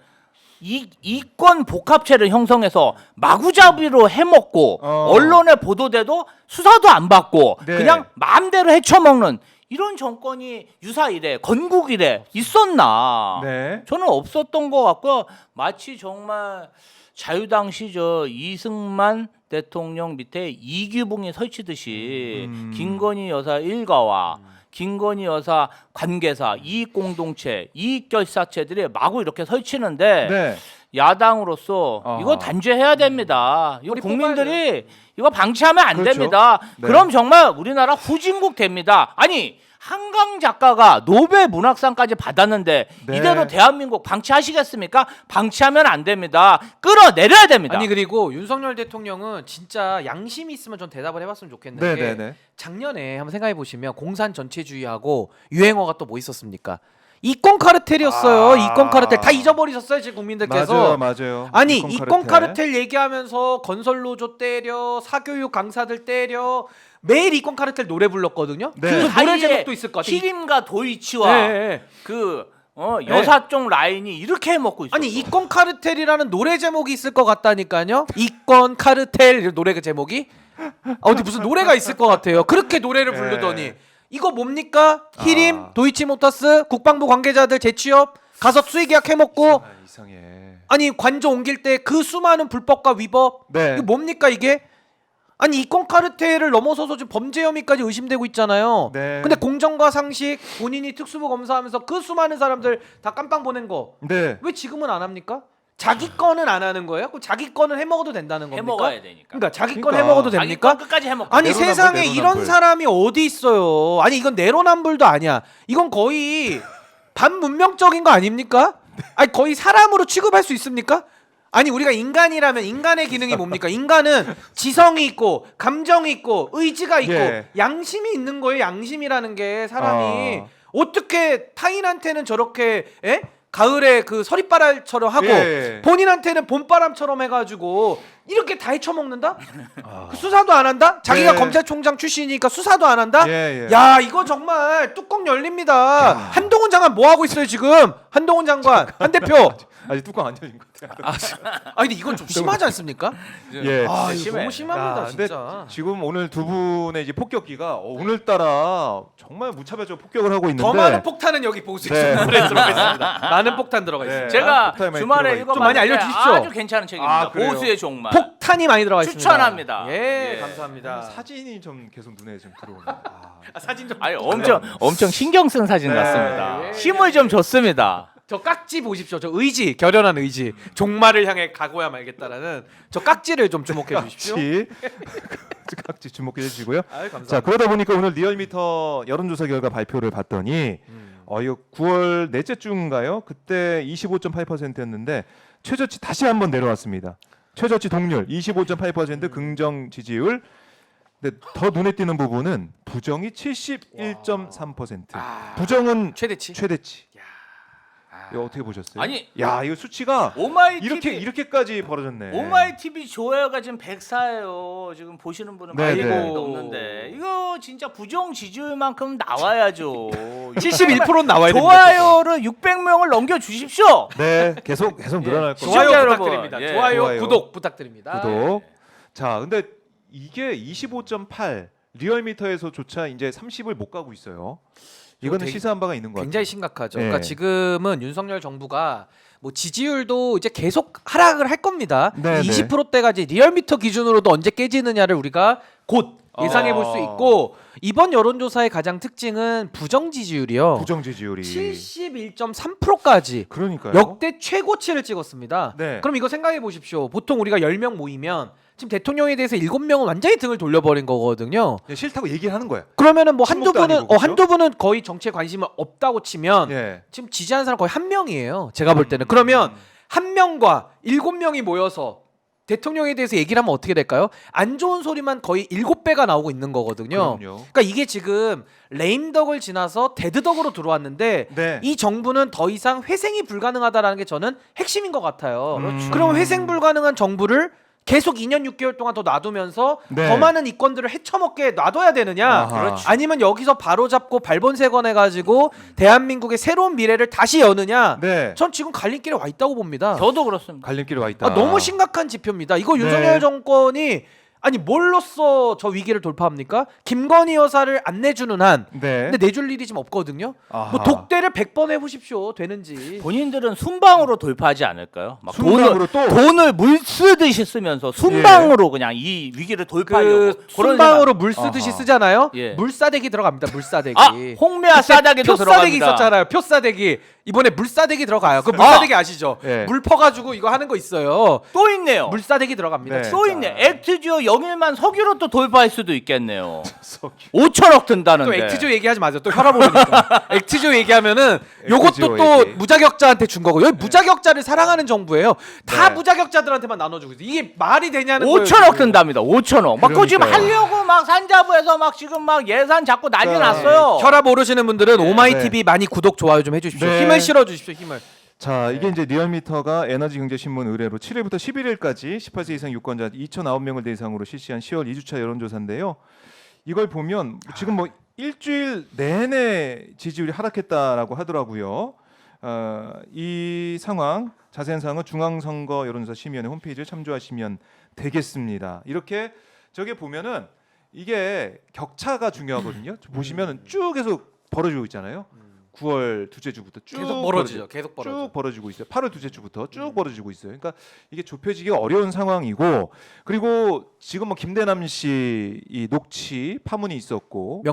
이권 복합체를 형성해서 마구잡이로 해먹고 언론에 보도돼도 수사도 안 받고 네. 그냥 마음대로 헤쳐먹는 이런 정권이 유사 이래 건국 이래 있었나? 네. 저는 없었던 것 같고요. 마치 정말 자유당 시절 이승만 대통령 밑에 이규봉이 설치듯이 김건희 여사 일가와 김건희 여사 관계사 이익 공동체 이익 결사체들이 마구 이렇게 설치는데 네. 야당으로서 아하. 이거 단죄해야 됩니다. 이거 우리 국민들이 이거 방치하면 안 그렇죠. 됩니다. 네. 그럼 정말 우리나라 후진국 됩니다. 아니 한강 작가가 노벨 문학상까지 받았는데 네. 이대로 대한민국 방치하시겠습니까? 방치하면 안 됩니다. 끌어내려야 됩니다. 아니 그리고 윤석열 대통령은 진짜 양심이 있으면 전 대답을 해봤으면 좋겠는 네, 게 네, 네. 작년에 한번 생각해 보시면 공산 전체주의하고 유행어가 또 뭐 있었습니까? 이권 카르텔이었어요. 아. 이권 카르텔 다 잊어버리셨어요 지금 국민들께서. 맞아요. 아니 이권 카르텔 얘기하면서 건설노조 때려 사교육 강사들 때려 매일 이권 카르텔 노래 불렀거든요. 네. 그 노래 사이에 제목도 있을 것 같아요. 히림과 도이치와 네, 네. 그 여사 쪽 라인이 이렇게 해먹고 있어요. 아니 이권 카르텔이라는 노래 제목이 있을 것 같다니까요. 이권 카르텔 이런 노래 그 제목이 어디 무슨 노래가 있을 것 같아요. 그렇게 노래를 네. 부르더니 이거 뭡니까? 히림, 아. 도이치모터스, 국방부 관계자들 재취업 가서 수의계약 해먹고 이상해. 아니 관저 옮길 때 그 수많은 불법과 위법 네. 이거 뭡니까 이게? 아니 이권 카르텔을 넘어서서 지금 범죄 혐의까지 의심되고 있잖아요. 네. 근데 공정과 상식 본인이 특수부 검사하면서 그 수많은 사람들 다 깜빵 보낸 거 왜 네. 지금은 안 합니까? 자기 거는 안 하는 거예요? 그럼 자기 거는 해 먹어도 된다는 겁니까? 해 먹어야 되니까. 그러니까 자기 건 그러니까. 해 먹어도 자기 됩니까? 건 끝까지 해 먹고. 아니 내로남불, 세상에 내로남불. 이런 사람이 어디 있어요? 아니 이건 내로남불도 아니야. 이건 거의 반문명적인 거 아닙니까? 아니 거의 사람으로 취급할 수 있습니까? 아니 우리가 인간이라면 인간의 기능이 뭡니까? 인간은 지성이 있고 감정이 있고 의지가 있고 예. 양심이 있는 거예요. 양심이라는 게 사람이 아. 어떻게 타인한테는 저렇게 가을에 그 서리바랄처럼 하고 예. 본인한테는 봄바람처럼 해가지고 이렇게 다 헤쳐먹는다? 그 수사도 안 한다? 자기가 네. 검찰총장 출신이니까 수사도 안 한다? 예, 예. 야 이거 정말 뚜껑 열립니다. 한동훈 장관 뭐 하고 있어요 지금? 한동훈 장관 한 대표. 아직 뚜껑 안 열린 것 같아요. 아니 근데 이건 좀 심하지 않습니까? 예. 아 이거 심해. 너무 심합니다 야, 근데 진짜. 지금 오늘 두 분의 이제 폭격기가 오늘따라 정말 무차별적 폭격을 하고 있는데 더 많은 폭탄은 여기 보수 네. 신문에 들어가 있습니다. 많은 폭탄 들어가 있습니다. 네. 제가 폭탄이 많이 주말에 들어가 있죠. 좀 많이 읽어봤는데 알려주십시오. 아주 괜찮은 책입니다. 아, 그래요? 보수의 종말. 폭탄이 많이 들어가 있습니다. 추천합니다. 예, 예. 감사합니다. 사진이 좀 계속 눈에 좀 들어오네요. 아. 사진 좀. 아니 엄청 신경 쓴 사진 네. 같습니다. 예. 힘을 좀 줬습니다. 저 깍지 보십시오. 저 의지, 결연한 의지. 종말을 향해 가고야 말겠다라는 저 깍지를 좀 주목해 주십시오. 각지 주목해 주시고요. 아유, 감사합니다. 자 그러다 보니까 오늘 리얼미터 여론조사 결과 발표를 봤더니 이거 9월 넷째 주인가요? 그때 25.8%였는데 최저치 다시 한번 내려왔습니다. 최저치 동률 25.8% 긍정 지지율. 근데 더 눈에 띄는 부분은 부정이 71.3%. 부정은 최대치. 최대치. 이거 어떻게 보셨어요? 아니, 야 이거 수치가 오마이 TV 이렇게까지 벌어졌네. 오마이 TV 좋아요가 지금 104예요. 지금 보시는 분은 네, 많이 네. 넘는데 이거 진짜 부정 지지율만큼 나와야죠. 71%는 나와야 됩니다. 좋아요를 600명을 넘겨 주십시오. 네, 계속 늘어날 겁니다. 좋아요 시청자 부탁드립니다. 여러분, 예. 좋아요, 좋아요. 구독 부탁드립니다. 구독. 자, 근데 이게 25.8 리얼미터에서조차 이제 30을 못 가고 있어요. 이거는 되게- 시사한 바가 있는 것 같아요. 굉장히 심각하죠. 네. 그러니까 지금은 윤석열 정부가 뭐 지지율도 이제 계속 하락을 할 겁니다. 네, 20%대가 이제 리얼미터 기준으로도 언제 깨지느냐를 우리가 곧 예상해 볼 수 있고 이번 여론조사의 가장 특징은 부정 지지율이요. 부정 지지율이 71.3%까지 그러니까요. 역대 최고치를 찍었습니다. 네. 그럼 이거 생각해 보십시오. 보통 우리가 10명 모이면 지금 대통령에 대해서 7명은 완전히 등을 돌려버린 거거든요. 네, 싫다고 얘기를 하는 거야. 그러면은 뭐 한두 친목도 분은 아니고, 그죠? 한두 분은 거의 정치에 관심을 없다고 치면 예. 지금 지지하는 사람 거의 한 명이에요. 제가 볼 때는. 그러면 한 명과 7명이 모여서 대통령에 대해서 얘기를 하면 어떻게 될까요? 안 좋은 소리만 거의 7배가 나오고 있는 거거든요. 그럼요. 그러니까 이게 지금 레임덕을 지나서 데드덕으로 들어왔는데 네. 이 정부는 더 이상 회생이 불가능하다라는 게 저는 핵심인 것 같아요. 그렇죠. 그럼 회생 불가능한 정부를 계속 2년 6개월 동안 더 놔두면서 네. 더 많은 이권들을 헤쳐먹게 놔둬야 되느냐? 아하. 그렇죠. 아니면 여기서 바로잡고 발본색원해가지고 대한민국의 새로운 미래를 다시 여느냐? 네. 전 지금 갈림길에 와 있다고 봅니다. 저도 그렇습니다. 갈림길에 와 있다. 너무 심각한 지표입니다. 이거 네. 윤석열 정권이 아니 뭘로써 저 위기를 돌파합니까? 김건희 여사를 안 내주는 한 네. 근데 내줄 일이 지금 없거든요. 아하. 뭐 독대를 100번 해보십시오. 되는지. 본인들은 순방으로 돌파하지 않을까요? 막 순방으로 또? 돈을 물 쓰듯이 쓰면서 순방으로 그냥 이 위기를 돌파하려고 그 그런 순방으로 물 쓰듯이 아하. 쓰잖아요. 예. 물사대기 들어갑니다. 물사대기. 아, 홍매화 싸다기도 표싸대기 들어갑니다. 있었잖아요. 표싸대기. 이번에 물사대기 들어가요. 그 물사대기 아시죠? 예. 물 퍼가지고 이거 하는 거 있어요. 또 있네요. 물사대기 들어갑니다. 네. 진짜. 또 있네. 액트지오 영일만 석유로 또 돌파할 수도 있겠네요. 석유. 5천억 든다는데. 또 액트조 얘기하지 마세요. 또 혈압 오르니까. 액트조 얘기하면은 요것도 액트조 또 얘기. 무자격자한테 준 거고 여기 무자격자를 사랑하는 정부예요. 다 네. 무자격자들한테만 나눠주고 있어요. 이게 말이 되냐는 거예요. 5천억 지금. 든답니다. 5천억. 막 그거 지금 그러니까요. 하려고 막 산자부에서 막 지금 막 예산 잡고 난리 자, 났어요. 혈압 오르시는 분들은 오마이 네. TV 많이 구독 좋아요 좀 해주십시오. 네. 힘을 실어주십시오. 힘을. 자, 이게 이제 리얼미터가 에너지경제신문 의뢰로 7일부터 11일까지 18세 이상 유권자 2,009명을 대상으로 실시한 10월 2주차 여론조사인데요. 이걸 보면 지금 뭐 일주일 내내 지지율이 하락했다라고 하더라고요. 이 상황 자세한 사항은 중앙선거 여론조사 심의위원회 홈페이지에 참조하시면 되겠습니다. 이렇게 저게 보면은 이게 격차가 중요하거든요. 보시면은 쭉 계속 벌어지고 있잖아요. 9월 둘째 주부터 쭉 계속 벌어지죠. 계속 벌어져. 쭉 벌어지고 있어요. 8월 둘째 주부터 쭉 벌어지고 있어요. 그러니까 이게 좁혀지기가 어려운 상황이고 그리고 지금 뭐 김대남 씨 이 녹취 파문이 있었고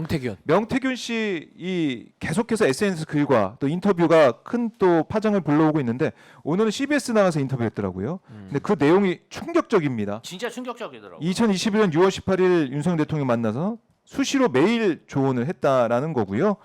명태균 씨 이 계속해서 SNS 글과 또 인터뷰가 큰 또 파장을 불러오고 있는데 오늘은 CBS 나가서 인터뷰했더라고요. 근데 그 내용이 충격적입니다. 진짜 충격적이더라고요. 2021년 6월 18일 윤석열 대통령 만나서 수시로 매일 조언을 했다라는 거고요.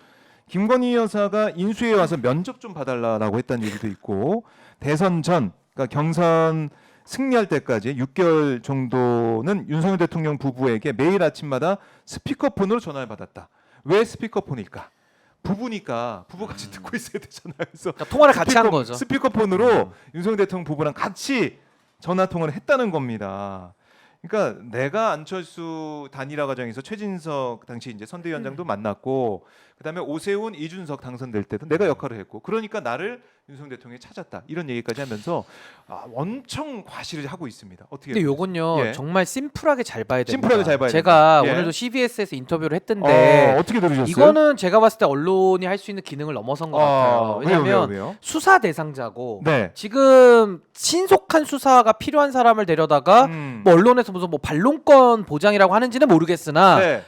김건희 여사가 인수위에 와서 면접 좀 봐달라고 했다는 얘기도 있고 대선 전 그러니까 경선 승리할 때까지 6개월 정도는 윤석열 대통령 부부에게 매일 아침마다 스피커폰으로 전화를 받았다. 왜 스피커폰일까? 부부니까 부부같이 듣고 있어야 되잖아요. 그래서 그러니까 통화를 같이 한 거죠. 스피커폰으로 윤석열 대통령 부부랑 같이 전화 통화를 했다는 겁니다. 그러니까 내가 안철수 단일화 과정에서 최진석 당시 이제 선대위원장도 만났고 그다음에 오세훈, 이준석 당선될 때도 내가 역할을 했고 그러니까 나를 윤석열 대통령이 찾았다 이런 얘기까지 하면서 엄청 과시를 하고 있습니다. 어떻게? 근데 요건요 예. 정말 심플하게 잘 봐야 됩니다. 심플하게 잘 봐야 제가 됩니다. 예. 오늘도 CBS에서 인터뷰를 했던데 어떻게 들으셨어요? 이거는 제가 봤을 때 언론이 할 수 있는 기능을 넘어선 것 같아요. 왜냐하면 왜요? 수사 대상자고 네. 지금 신속한 수사가 필요한 사람을 데려다가 뭐 언론에서 무슨 뭐 반론권 보장이라고 하는지는 모르겠으나 네.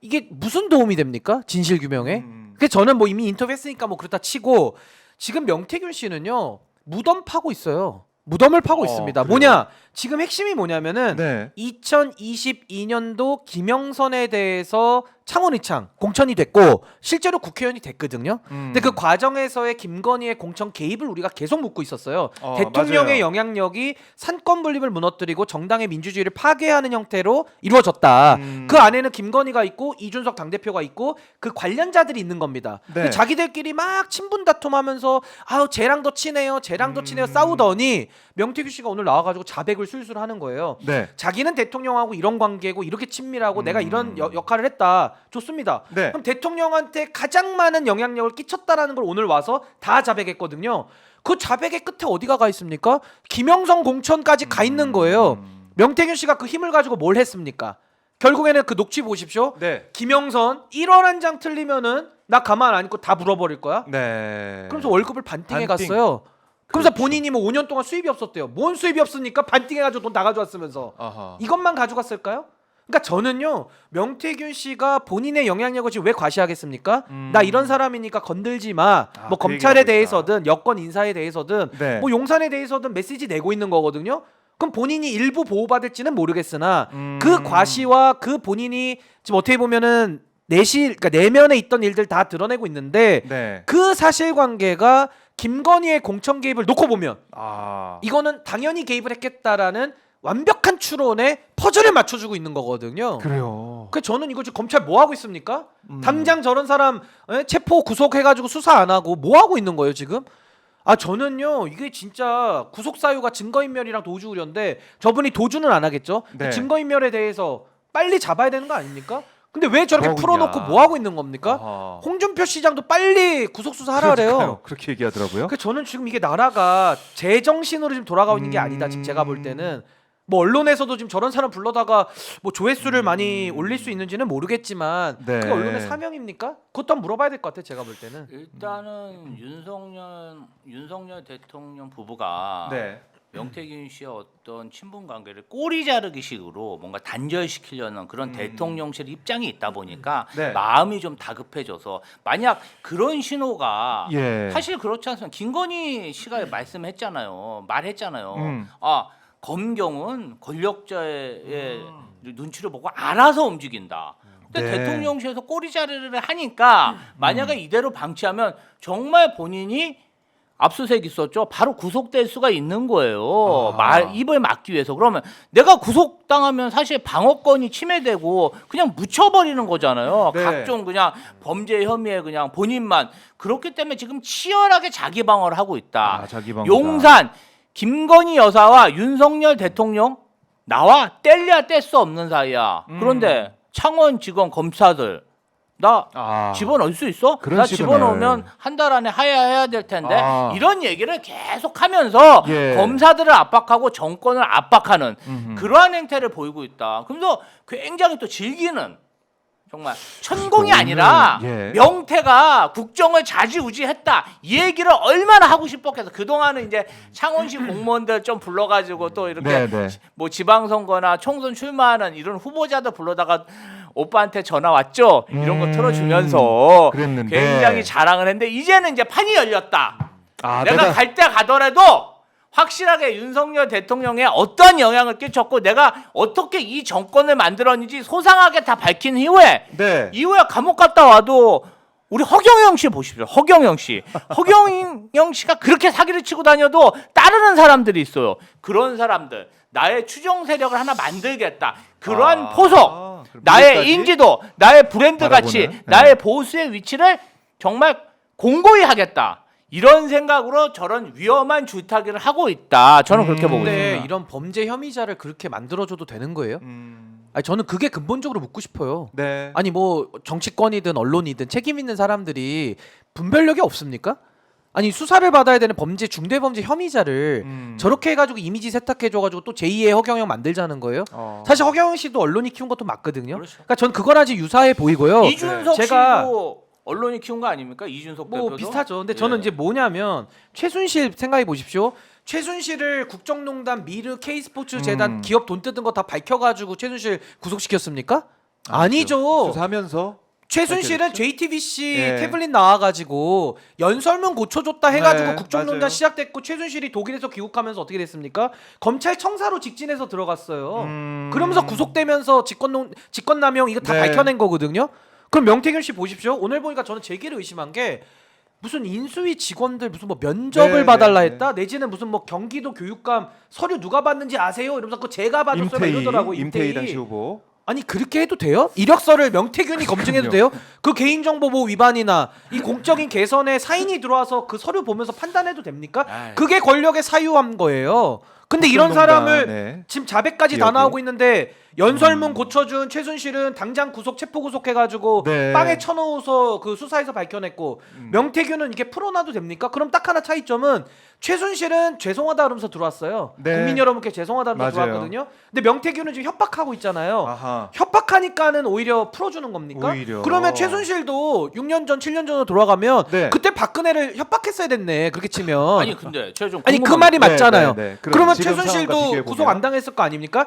이게 무슨 도움이 됩니까? 진실 규명에? 그래서 저는 뭐 이미 인터뷰했으니까 뭐 그렇다 치고 지금 명태균 씨는요 무덤 파고 있어요. 무덤을 파고 있습니다. 그래요? 뭐냐? 지금 핵심이 뭐냐면은 네. 2022년도 김영선에 대해서 창원의창 공천이 됐고 실제로 국회의원이 됐거든요. 근데 그 과정에서의 김건희의 공천 개입을 우리가 계속 묻고 있었어요. 대통령의 맞아요. 영향력이 산권 분립을 무너뜨리고 정당의 민주주의를 파괴하는 형태로 이루어졌다. 그 안에는 김건희가 있고 이준석 당대표가 있고 그 관련자들이 있는 겁니다. 네. 근데 자기들끼리 막 친분 다툼하면서 아우 쟤랑 더 친해요. 쟤랑 더 친해요. 싸우더니 명태균 씨가 오늘 나와가지고 자백을 술술 하는 거예요. 네. 자기는 대통령하고 이런 관계고 이렇게 친밀하고 내가 이런 역할을 했다. 좋습니다. 네. 그럼 대통령한테 가장 많은 영향력을 끼쳤다라는 걸 오늘 와서 다 자백했거든요. 그 자백의 끝에 어디가 가 있습니까? 김영선 공천까지 가 있는 거예요. 명태균 씨가 그 힘을 가지고 뭘 했습니까? 결국에는 그 녹취 보십시오. 네. 김영선 1원 한 장 틀리면은 나 가만 안 있고 다 물어버릴 거야. 네. 그러면서 월급을 반띵해 반띵. 갔어요. 그러면서 그렇죠. 본인이 뭐 5년 동안 수입이 없었대요. 뭔 수입이 없으니까 반띵해가지고 돈 다 가져왔으면서 아하. 이것만 가져갔을까요? 그러니까 저는요 명태균 씨가 본인의 영향력을 지금 왜 과시하겠습니까? 나 이런 사람이니까 건들지 마. 뭐 그 검찰에 얘기하고 대해서든 여권 인사에 대해서든 네. 뭐 용산에 대해서든 메시지 내고 있는 거거든요. 그럼 본인이 일부 보호받을지는 모르겠으나 그 과시와 그 본인이 지금 어떻게 보면은 그러니까 내면에 있던 일들 다 드러내고 있는데 네. 그 사실관계가 김건희의 공천 개입을 놓고 보면 이거는 당연히 개입을 했겠다라는 완벽한 추론에 퍼즐을 맞춰주고 있는 거거든요. 그래요. 그 저는 이거 지금 검찰 뭐 하고 있습니까? 당장 저런 사람 체포 구속해가지고 수사 안 하고 뭐 하고 있는 거예요 지금? 저는요 이게 진짜 구속 사유가 증거인멸이랑 도주우려인데 저분이 도주는 안 하겠죠? 네. 증거인멸에 대해서 빨리 잡아야 되는 거 아닙니까? 근데 왜 저렇게 뭐 하고 풀어놓고 있냐. 뭐 하고 있는 겁니까? 아하. 홍준표 시장도 빨리 구속 수사하라 그래요. 그러니까요. 그렇게 얘기하더라고요. 그 저는 지금 이게 나라가 제정신으로 지금 돌아가고 있는 게 아니다. 지금 제가 볼 때는 뭐 언론에서도 지금 저런 사람 불러다가 뭐 조회수를 많이 올릴 수 있는지는 모르겠지만 네. 그게 언론의 사명입니까? 그것도 한번 물어봐야 될 것 같아. 제가 볼 때는. 일단은 윤석열 대통령 부부가 네. 명태균 씨의 어떤 친분 관계를 꼬리 자르기식으로 뭔가 단절시키려는 그런 대통령실 입장이 있다 보니까 네. 마음이 좀 다급해져서 만약 그런 신호가 예. 사실 그렇지 않습니까? 김건희 씨가 말했잖아요. 검경은 권력자의 눈치를 보고 알아서 움직인다. 근데 네. 대통령실에서 꼬리 자르를 하니까 만약에 이대로 방치하면 정말 본인이 압수수색 있었죠. 바로 구속될 수가 있는 거예요. 입을 막기 위해서. 그러면 내가 구속당하면 사실 방어권이 침해되고 그냥 묻혀버리는 거잖아요. 네. 각종 그냥 범죄 혐의에 그냥 본인만. 그렇기 때문에 지금 치열하게 자기 방어를 하고 있다. 자기 방어다. 용산 김건희 여사와 윤석열 대통령 나와 뗄래야 뗄 수 없는 사이야. 그런데 창원지검 검사들 나 집어넣을 수 있어? 그런 나 식으네. 집어넣으면 한 달 안에 하야해야 될 텐데 이런 얘기를 계속하면서 예. 검사들을 압박하고 정권을 압박하는 그러한 행태를 보이고 있다. 그래서 굉장히 또 즐기는 정말 천공이 아니라 예. 명태가 국정을 좌지우지했다 이 얘기를 얼마나 하고 싶었겠어. 그동안은 이제 창원시 공무원들 좀 불러가지고 또 이렇게 네. 뭐 지방선거나 총선 출마하는 이런 후보자들 불러다가 오빠한테 전화 왔죠 이런 거 틀어주면서 그랬는데. 굉장히 자랑을 했는데 이제는 이제 판이 열렸다. 아, 내가 갈 때 가더라도 확실하게 윤석열 대통령에 어떤 영향을 끼쳤고 내가 어떻게 이 정권을 만들었는지 소상하게 다 밝힌 이후에 네. 감옥 갔다 와도 우리 허경영 씨 보십시오. 허경영 씨가 그렇게 사기를 치고 다녀도 따르는 사람들이 있어요. 그런 사람들 나의 추종 세력을 하나 만들겠다. 그러한 포석, 그럼 나의 미래까지 인지도, 나의 브랜드 가치, 바라보는, 네. 나의 보수의 위치를 정말 공고히 하겠다. 이런 생각으로 저런 위험한 줄타기를 하고 있다. 저는 그렇게 보고 근데 있습니다. 이런 범죄 혐의자를 그렇게 만들어줘도 되는 거예요? 음. 아니 저는 그게 근본적으로 묻고 싶어요. 네. 아니 뭐 정치권이든 언론이든 책임 있는 사람들이 분별력이 없습니까? 아니 수사를 받아야 되는 중대범죄 혐의자를 저렇게 해가지고 이미지 세탁해줘가지고 또 제2의 허경영 만들자는 거예요? 사실 허경영 씨도 언론이 키운 것도 맞거든요. 그렇죠. 그러니까 전 그거랑 아주 유사해 보이고요. 이준석 제가 씨도 언론이 키운 거 아닙니까? 이준석 뭐 대표도? 비슷하죠. 근데 예. 저는 이제 뭐냐면 최순실 생각해 보십시오. 최순실을 국정농단, 미르, K스포츠 재단 기업 돈 뜯은 거 다 밝혀가지고 최순실 구속시켰습니까? 아니죠. 수사하면서 최순실은 밝혀졌죠? JTBC 예. 태블릿 나와가지고 연설문 고쳐줬다 해가지고 네, 국정농단 맞아요. 시작됐고 최순실이 독일에서 귀국하면서 어떻게 됐습니까? 검찰 청사로 직진해서 들어갔어요. 그러면서 구속되면서 직권남용 이거 다 네. 밝혀낸 거거든요. 그럼 명태균 씨 보십시오. 오늘 보니까 저는 제기를 의심한 게 무슨 인수위 직원들 무슨 뭐 면접을 네, 봐달라 네, 했다. 내지는 무슨 뭐 경기도 교육감 서류 누가 받는지 아세요? 이러면서 그 제가 받았어요 이러더라고. 임태희 당시 후보. 아니 그렇게 해도 돼요? 이력서를 명태균이 검증해도 돼요? 그 개인정보보호 위반이나 이 공적인 개선에 사인이 들어와서 그 서류 보면서 판단해도 됩니까? 아이. 그게 권력의 사유한 거예요. 근데 이런 사람을 네. 지금 자백까지 다 기억이. 나오고 있는데 연설문 고쳐준 최순실은 당장 체포 구속해가지고 네. 빵에 쳐넣어서 그 수사에서 밝혀냈고 명태균은 이게 풀어놔도 됩니까? 그럼 딱 하나 차이점은 최순실은 죄송하다 그러면서 들어왔어요. 네. 국민 여러분께 죄송하다 그러면서 맞아요. 들어왔거든요. 근데 명태균은 지금 협박하고 있잖아요. 아하. 협박하니까는 오히려 풀어주는 겁니까? 오히려. 그러면 최순실도 6년 전, 7년 전으로 돌아가면 네. 그때 박근혜를 협박했어야 됐네. 그렇게 치면. 아니 근데 제가 좀 아니 그 궁금한 말이 네, 맞잖아요. 네, 네. 그러면 지금 상황과 최순실도 비교해 구속 보면. 안 당했을 거 아닙니까?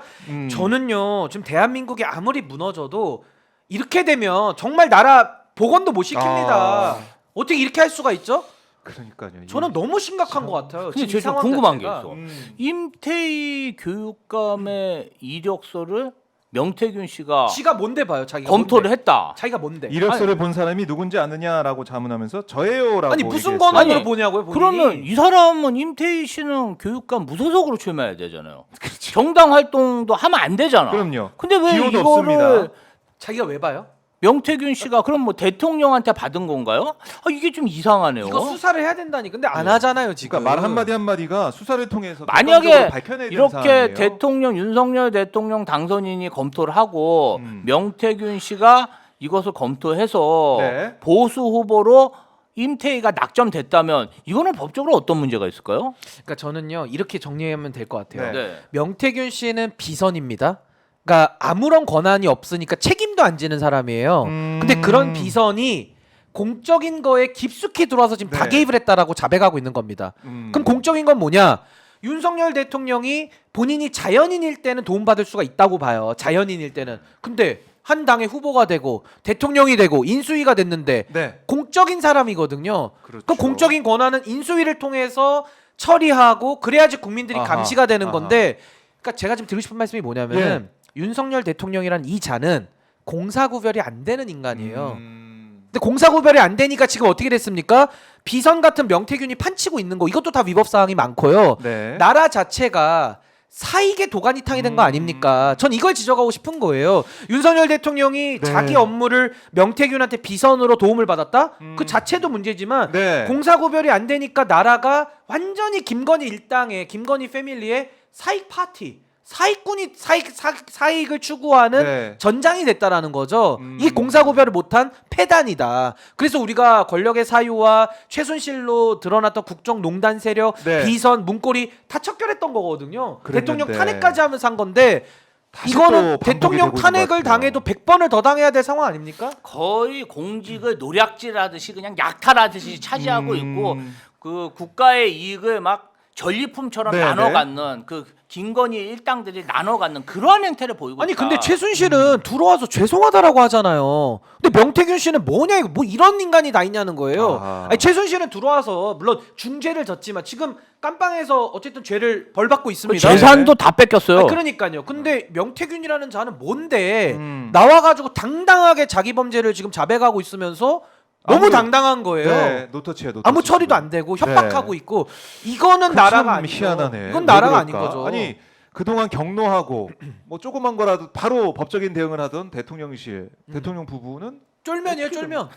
저는요 지금 대한민국이 아무리 무너져도 이렇게 되면 정말 나라 복원도 못 시킵니다. 아. 어떻게 이렇게 할 수가 있죠? 그러니까요. 저는 너무 심각한 것 같아요. 근데 지금 이 제가 좀 상황 궁금한 게 자체가. 있어. 임태희 교육감의 이력서를 명태균 씨가 지가 뭔데 봐요, 자기가 검토를 뭔데? 했다. 자기가 뭔데? 이력서를 본 사람이 누군지 아느냐라고 자문하면서 저예요라고. 아니 무슨 얘기했어요. 권한으로 아니, 보냐고요? 본인이? 그러면 이 사람은 임태희 씨는 교육감 무소속으로 출마해야 되잖아요. 그렇죠. 정당 활동도 하면 안 되잖아. 그럼요. 근데 왜 기호도 이거를 없습니다. 자기가 왜 봐요? 명태균 씨가 그럼 뭐 대통령한테 받은 건가요? 아, 이게 좀 이상하네요. 이거 수사를 해야 된다니. 근데 안 하잖아요 지금. 그러니까 말 한마디 한마디가 수사를 통해서 만약에 객관적으로 밝혀내야 되는 이렇게 사안이에요. 대통령 윤석열 대통령 당선인이 검토를 하고 명태균 씨가 이것을 검토해서 네. 보수 후보로 임태희가 낙점됐다면 이거는 법적으로 어떤 문제가 있을까요? 그러니까 저는요 이렇게 정리하면 될 것 같아요. 네. 명태균 씨는 비선입니다. 그러니까 아무런 권한이 없으니까 책임도 안 지는 사람이에요. 근데 그런 비선이 공적인 거에 깊숙이 들어와서 지금 다 네. 개입을 했다라고 자백하고 있는 겁니다. 그럼 공적인 건 뭐냐? 윤석열 대통령이 본인이 자연인일 때는 도움받을 수가 있다고 봐요. 자연인일 때는. 근데 한 당의 후보가 되고 대통령이 되고 인수위가 됐는데 네. 공적인 사람이거든요. 그렇죠. 그 공적인 권한은 인수위를 통해서 처리하고 그래야지 국민들이 아하, 감시가 되는 아하. 건데 그러니까 제가 지금 드리고 싶은 말씀이 뭐냐면은 윤석열 대통령이란 이 자는 공사구별이 안 되는 인간이에요. 근데 공사구별이 안 되니까 지금 어떻게 됐습니까? 비선 같은 명태균이 판치고 있는 거 이것도 다 위법 사항이 많고요. 네. 나라 자체가 사익의 도가니탕이 된 거 아닙니까? 전 이걸 지적하고 싶은 거예요. 윤석열 대통령이 네. 자기 업무를 명태균한테 비선으로 도움을 받았다? 그 자체도 문제지만 네. 공사구별이 안 되니까 나라가 완전히 김건희 일당의 김건희 패밀리의 사익 파티 사익꾼이 사익을 추구하는 네. 전장이 됐다라는 거죠. 이 공사구별을 못한 패단이다. 그래서 우리가 권력의 사유와 최순실로 드러났던 국정농단 세력, 네. 비선, 문고리 다 척결했던 거거든요. 그랬는데. 대통령 탄핵까지 하면서 한 건데 다시 또 이거는 반복이 대통령 되고 있는 것 탄핵을 같아요. 당해도 100번을 더 당해야 될 상황 아닙니까? 거의 공직을 노략질하듯이 그냥 약탈하듯이 차지하고 음. 있고 그 국가의 이익을 막 전리품처럼 네, 나눠 네. 갖는 그 김건희 일당들이 나눠 갖는 그러한 행태를 보이고 아니 있다. 근데 최순실은 들어와서 죄송하다라고 하잖아요. 근데 명태균 씨는 뭐냐 이거 뭐 이런 인간이 다 있냐는 거예요. 아. 아니 최순실은 들어와서 물론 중죄를 졌지만 지금 깜빵에서 어쨌든 죄를 벌 받고 그 있습니다. 재산도 다 뺏겼어요. 아니, 그러니까요. 근데 명태균이라는 자는 뭔데 음. 나와가지고 당당하게 자기 범죄를 지금 자백하고 있으면서 너무 아무- 당당한 거예요. 네, 노터치예요. 노터치. 아무 처리도 안 되고 협박하고 네. 있고 이거는 그 나라가 참 아니죠. 희한하네. 이건 왜 나라가 그럴까? 아닌 거죠. 아니 그동안 경로하고 뭐 조그만 거라도 바로 법적인 대응을 하던 대통령실 대통령 부부는 쫄면이에요, 쫄면.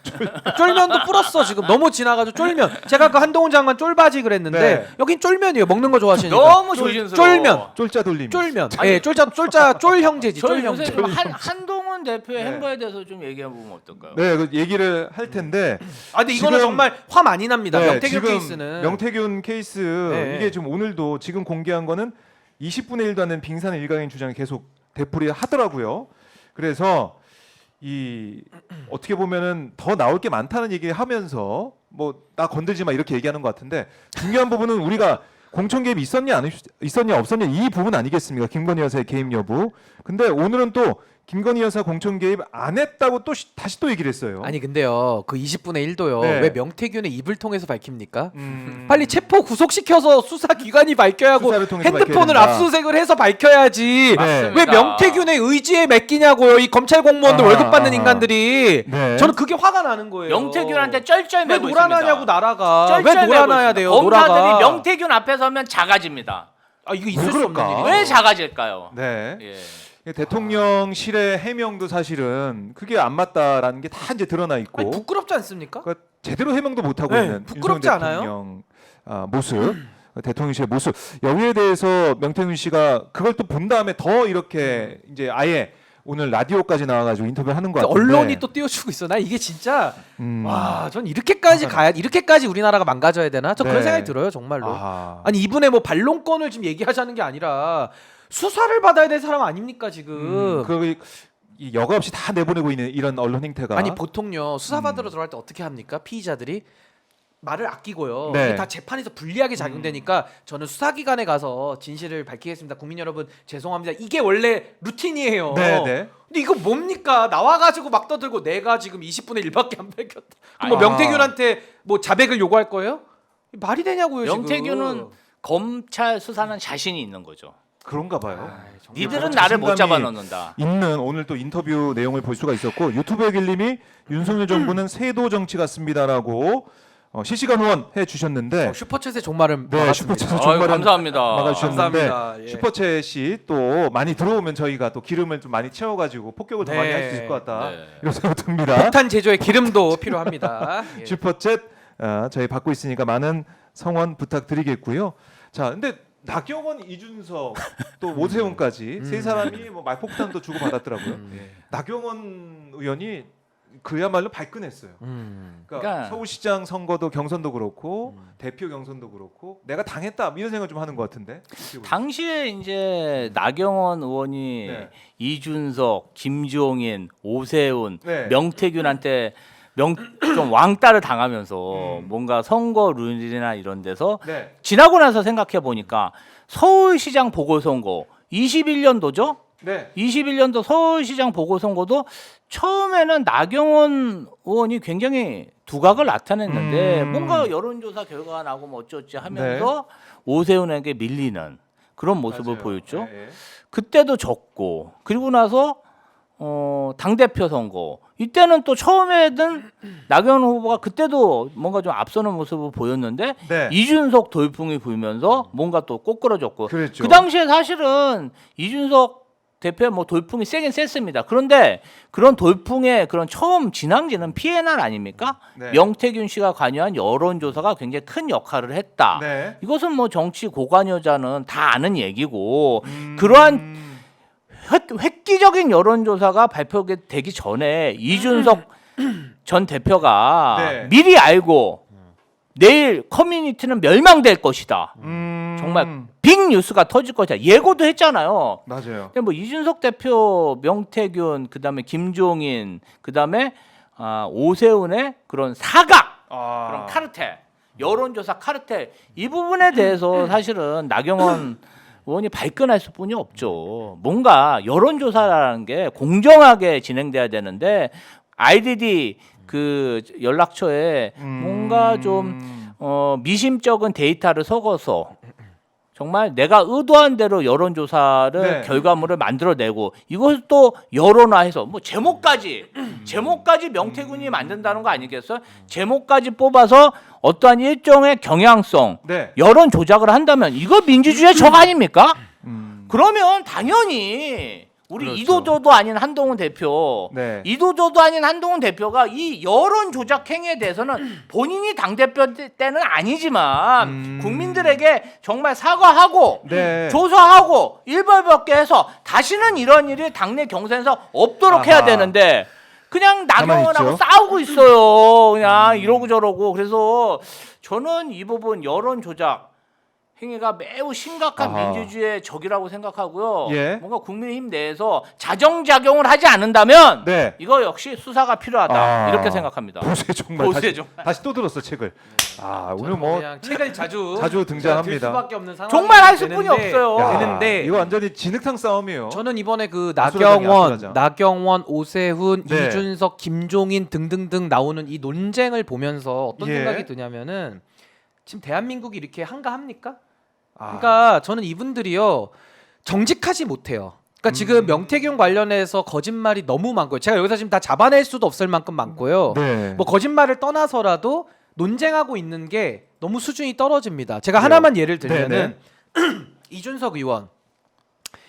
쫄면도 뿌렸어 지금 너무 지나가지고 쫄면. 제가 그 한동훈 장관 쫄바지 그랬는데 네. 여긴 쫄면이에요. 먹는 거 좋아하시니까. 너무 조심스러워. 쫄면. 쫄자 돌림. 쫄면. 예, 쫄 형제지. 저희 쫄 요새 형제. 좀 한동훈 대표의 네. 행보에 대해서 좀 얘기해 보면 어떨까요? 네, 그 얘기를 할 텐데 아 근데 이거는 지금- 정말 화 많이 납니다. 네, 명태균 지금 케이스는. 명태균 케이스 네. 이게 지금 오늘도 지금 공개한 거는 20분의 1도 안 되는 빙산의 일각인 주장이 계속 되풀이 하더라고요. 그래서 이 어떻게 보면은 더 나올 게 많다는 얘기 하면서 뭐 나 건들지 마 이렇게 얘기하는 것 같은데 중요한 부분은 우리가 공천 개입이 있었냐 없었냐 이 부분 아니겠습니까? 김건희 여사의 개입 여부. 근데 오늘은 또 김건희 여사 공천 개입 안 했다고 또 다시 또 얘기를 했어요. 아니 근데요. 그 20분의 1도요. 네. 왜 명태균의 입을 통해서 밝힙니까? 음. 빨리 체포 구속시켜서 수사기관이 밝혀야 하고 수사를 통해서 핸드폰을 밝혀야 된다. 압수수색을 해서 밝혀야지. 네. 왜 명태균의 의지에 맡기냐고요. 이 검찰 공무원들 아하, 월급 받는 아하. 인간들이. 네. 저는 그게 화가 나는 거예요. 명태균한테 쩔쩔 왜 매고 있습니다. 놀아나냐고 나라가. 쩔쩔 왜 매고 놀아나야 있습니다. 돼요? 검사들이 노라가. 명태균 앞에 서면 작아집니다. 아 이거 있을 왜 수 없는 그럴까? 일이죠. 왜 작아질까요? 네. 예. 대통령실의 해명도 사실은 그게 안 맞다라는 게 다 이제 드러나 있고 아니, 부끄럽지 않습니까? 그러니까 제대로 해명도 못 하고 네, 있는 부끄럽지 윤석열 않아요? 대통령 모습, 대통령실의 모습 여기에 대해서 명태균 씨가 그걸 또 본 다음에 더 이렇게 이제 아예 오늘 라디오까지 나와가지고 인터뷰를 하는 거 같은데 언론이 또 띄워주고 있어. 나 이게 진짜 음. 와, 전 이렇게까지 가야 이렇게까지 우리나라가 망가져야 되나? 저 그런 네. 생각이 들어요, 정말로. 아하. 아니 이분의 뭐 반론권을 지금 얘기하자는 게 아니라 수사를 받아야 될 사람 아닙니까 지금? 이 여과 없이 다 내보내고 있는 이런 언론 행태가 아니 보통요 수사 받으러 들어갈 때 어떻게 합니까? 피의자들이 말을 아끼고요. 네. 이게 다 재판에서 불리하게 작용되니까 저는 수사기관에 가서 진실을 밝히겠습니다. 국민 여러분 죄송합니다. 이게 원래 루틴이에요. 네, 네. 근데 이거 뭡니까? 나와가지고 막 떠들고 내가 지금 20분의 1밖에 안 밝혔다. 그럼 뭐 아. 명태균한테 뭐 자백을 요구할 거예요? 말이 되냐고요 명태균은 지금. 검찰 수사는 자신이 있는 거죠. 그런가 봐요. 니들은 나를 못 자신감이 잡아넣는다. 있는 오늘 또 인터뷰 내용을 볼 수가 있었고 유튜브의 길님이 윤석열 정부는 세도 정치 같습니다라고 실시간 후원해 주셨는데 슈퍼챗의 종말을 네 막았습니다. 슈퍼챗 아유, 정말 감사합니다. 막아주셨는데 감사합니다. 예. 슈퍼챗이 또 많이 들어오면 저희가 또 기름을 좀 많이 채워가지고 폭격을 더 네. 많이 할 수 있을 것 같다 네. 이런 생각 듭니다. 폭탄 제조에 기름도 필요합니다. 예. 슈퍼챗 저희 받고 있으니까 많은 성원 부탁드리겠고요. 자, 근데 나경원, 이준석 또 오세훈까지 세 사람이 뭐 말폭탄도 주고 받았더라고요. 나경원 의원이 그야말로 발끈했어요. 그러니까, 그러니까 서울시장 선거도 경선도 그렇고 대표 경선도 그렇고 내가 당했다 이런 생각 좀 하는 것 같은데. 당시에 이제 나경원 의원이 네. 이준석, 김종인, 오세훈, 네. 명태균한테 좀 왕따를 당하면서 음. 뭔가 선거 룰이나 이런 데서 네. 지나고 나서 생각해 보니까 서울시장 보궐선거 21년도죠? 네. 21년도 서울시장 보궐선거도 처음에는 나경원 의원이 굉장히 두각을 나타냈는데 뭔가 여론조사 결과가 나고 뭐 어쩌지 하면서 오세훈에게 밀리는 그런 모습을 맞아요. 보였죠. 네. 그때도 졌고 그리고 나서 당대표 선거 이때는 또 처음에는 나경원 후보가 그때도 뭔가 좀 앞서는 모습을 보였는데 네. 이준석 돌풍이 불면서 뭔가 또 꼬꾸라졌고 그랬죠. 그 당시에 사실은 이준석 대표의 뭐 돌풍이 세긴 셌습니다. 그런데 그런 돌풍의 그런 처음 진앙지는 피해난 아닙니까? 네. 명태균 씨가 관여한 여론조사가 굉장히 큰 역할을 했다. 네. 이것은 뭐 정치 고관여자는 다 아는 얘기고 음. 그러한 획기적인 여론조사가 발표되기 전에 이준석 전 대표가 네. 미리 알고 내일 커뮤니티는 멸망될 것이다. 정말 빅 뉴스가 터질 것이다. 예고도 했잖아요. 맞아요. 근데 뭐 이준석 대표, 명태균, 그다음에 김종인, 그다음에 오세훈의 그런 사각, 그런 카르텔, 여론조사 카르텔 이 부분에 대해서 사실은 나경원 의원이 발끈했을 뿐이 없죠. 뭔가 여론조사라는 게 공정하게 진행돼야 되는데 IDD 그 연락처에 뭔가 좀 미심쩍은 데이터를 섞어서 정말 내가 의도한 대로 여론조사를 네. 결과물을 만들어내고 이것을 또 여론화해서 뭐 제목까지 명태균이 만든다는 거 아니겠어요? 제목까지 뽑아서 어떠한 일종의 경향성 네. 여론 조작을 한다면 이거 민주주의의 적 아닙니까? 그러면 당연히 우리 그렇죠. 이도저도 아닌 한동훈 대표, 네. 이도저도 아닌 한동훈 대표가 이 여론 조작 행위에 대해서는 본인이 당 대표 때는 아니지만 국민들에게 정말 사과하고 네. 조사하고 일벌백계 해서 다시는 이런 일이 당내 경선에서 없도록 아하. 해야 되는데 그냥 가만히 나경원하고 있죠. 싸우고 있어요. 그냥 이러고 저러고. 그래서 저는 이 부분 여론 조작 행위가 매우 심각한 아하. 민주주의의 적이라고 생각하고요. 예. 뭔가 국민의힘 내에서 자정작용을 하지 않는다면 네. 이거 역시 수사가 필요하다. 아. 이렇게 생각합니다. 보세 정말 보세 정말. 다시 또 들었어 책을. 오늘 뭐 그냥 책을 자주 등장합니다. 들 수밖에 없는 상황이 정말 할 수뿐이 되는데, 없어요. 야, 되는데 이거 완전히 진흙탕 싸움이에요. 저는 이번에 그 아수라장이야. 나경원, 오세훈, 네. 이준석, 김종인 등등등 나오는 이 논쟁을 보면서 어떤 예. 생각이 드냐면은 지금 대한민국이 이렇게 한가합니까? 그러니까 저는 이분들이요 정직하지 못해요. 그러니까 지금 명태균 관련해서 거짓말이 너무 많고요. 제가 여기서 지금 다 잡아낼 수도 없을 만큼 많고요. 네. 뭐 거짓말을 떠나서라도 논쟁하고 있는 게 너무 수준이 떨어집니다. 제가 하나만 예를 들면은 이준석 의원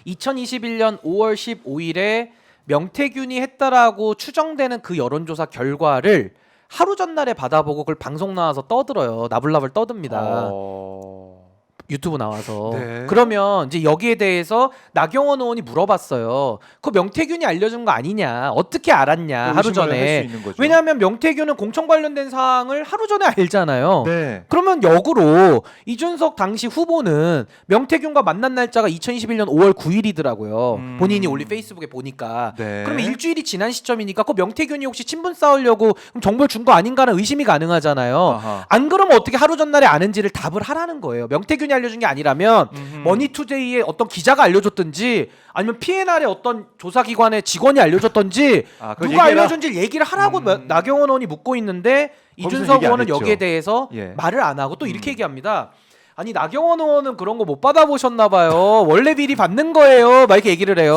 2021년 5월 15일에 명태균이 했다라고 추정되는 그 여론조사 결과를 하루 전날에 받아보고 그걸 방송 나와서 떠들어요. 나불나불 떠듭니다. 유튜브 나와서. 네. 그러면 이제 여기에 대해서 나경원 의원이 물어봤어요. 그 명태균이 알려준 거 아니냐? 어떻게 알았냐? 하루 의심을 할수 전에. 있는 거죠. 왜냐하면 명태균은 공천 관련된 사항을 하루 전에 알잖아요. 네. 그러면 역으로 이준석 당시 후보는 명태균과 만난 날짜가 2021년 5월 9일이더라고요. 본인이 올린 페이스북에 보니까. 네. 그러면 일주일이 지난 시점이니까 그 명태균이 혹시 친분 쌓으려고 그럼 정보를 준 거 아닌가는 의심이 가능하잖아요. 아하. 안 그러면 어떻게 하루 전날에 아는지를 답을 하라는 거예요. 명태균이 알려준 게 아니라면 머니투데이의 어떤 기자가 알려줬든지 아니면 PNR의 어떤 조사기관의 직원이 알려줬든지 그걸 누가 얘기해라. 알려준지 얘기를 하라고 나경원 의원이 묻고 있는데 거기서 이준석 얘기 안 의원은 했죠. 여기에 대해서 예. 말을 안 하고 또 이렇게 얘기합니다. 아니 나경원 의원은 그런 거 못 받아보셨나 봐요. 원래 비리 받는 거예요. 막 이렇게 얘기를 해요.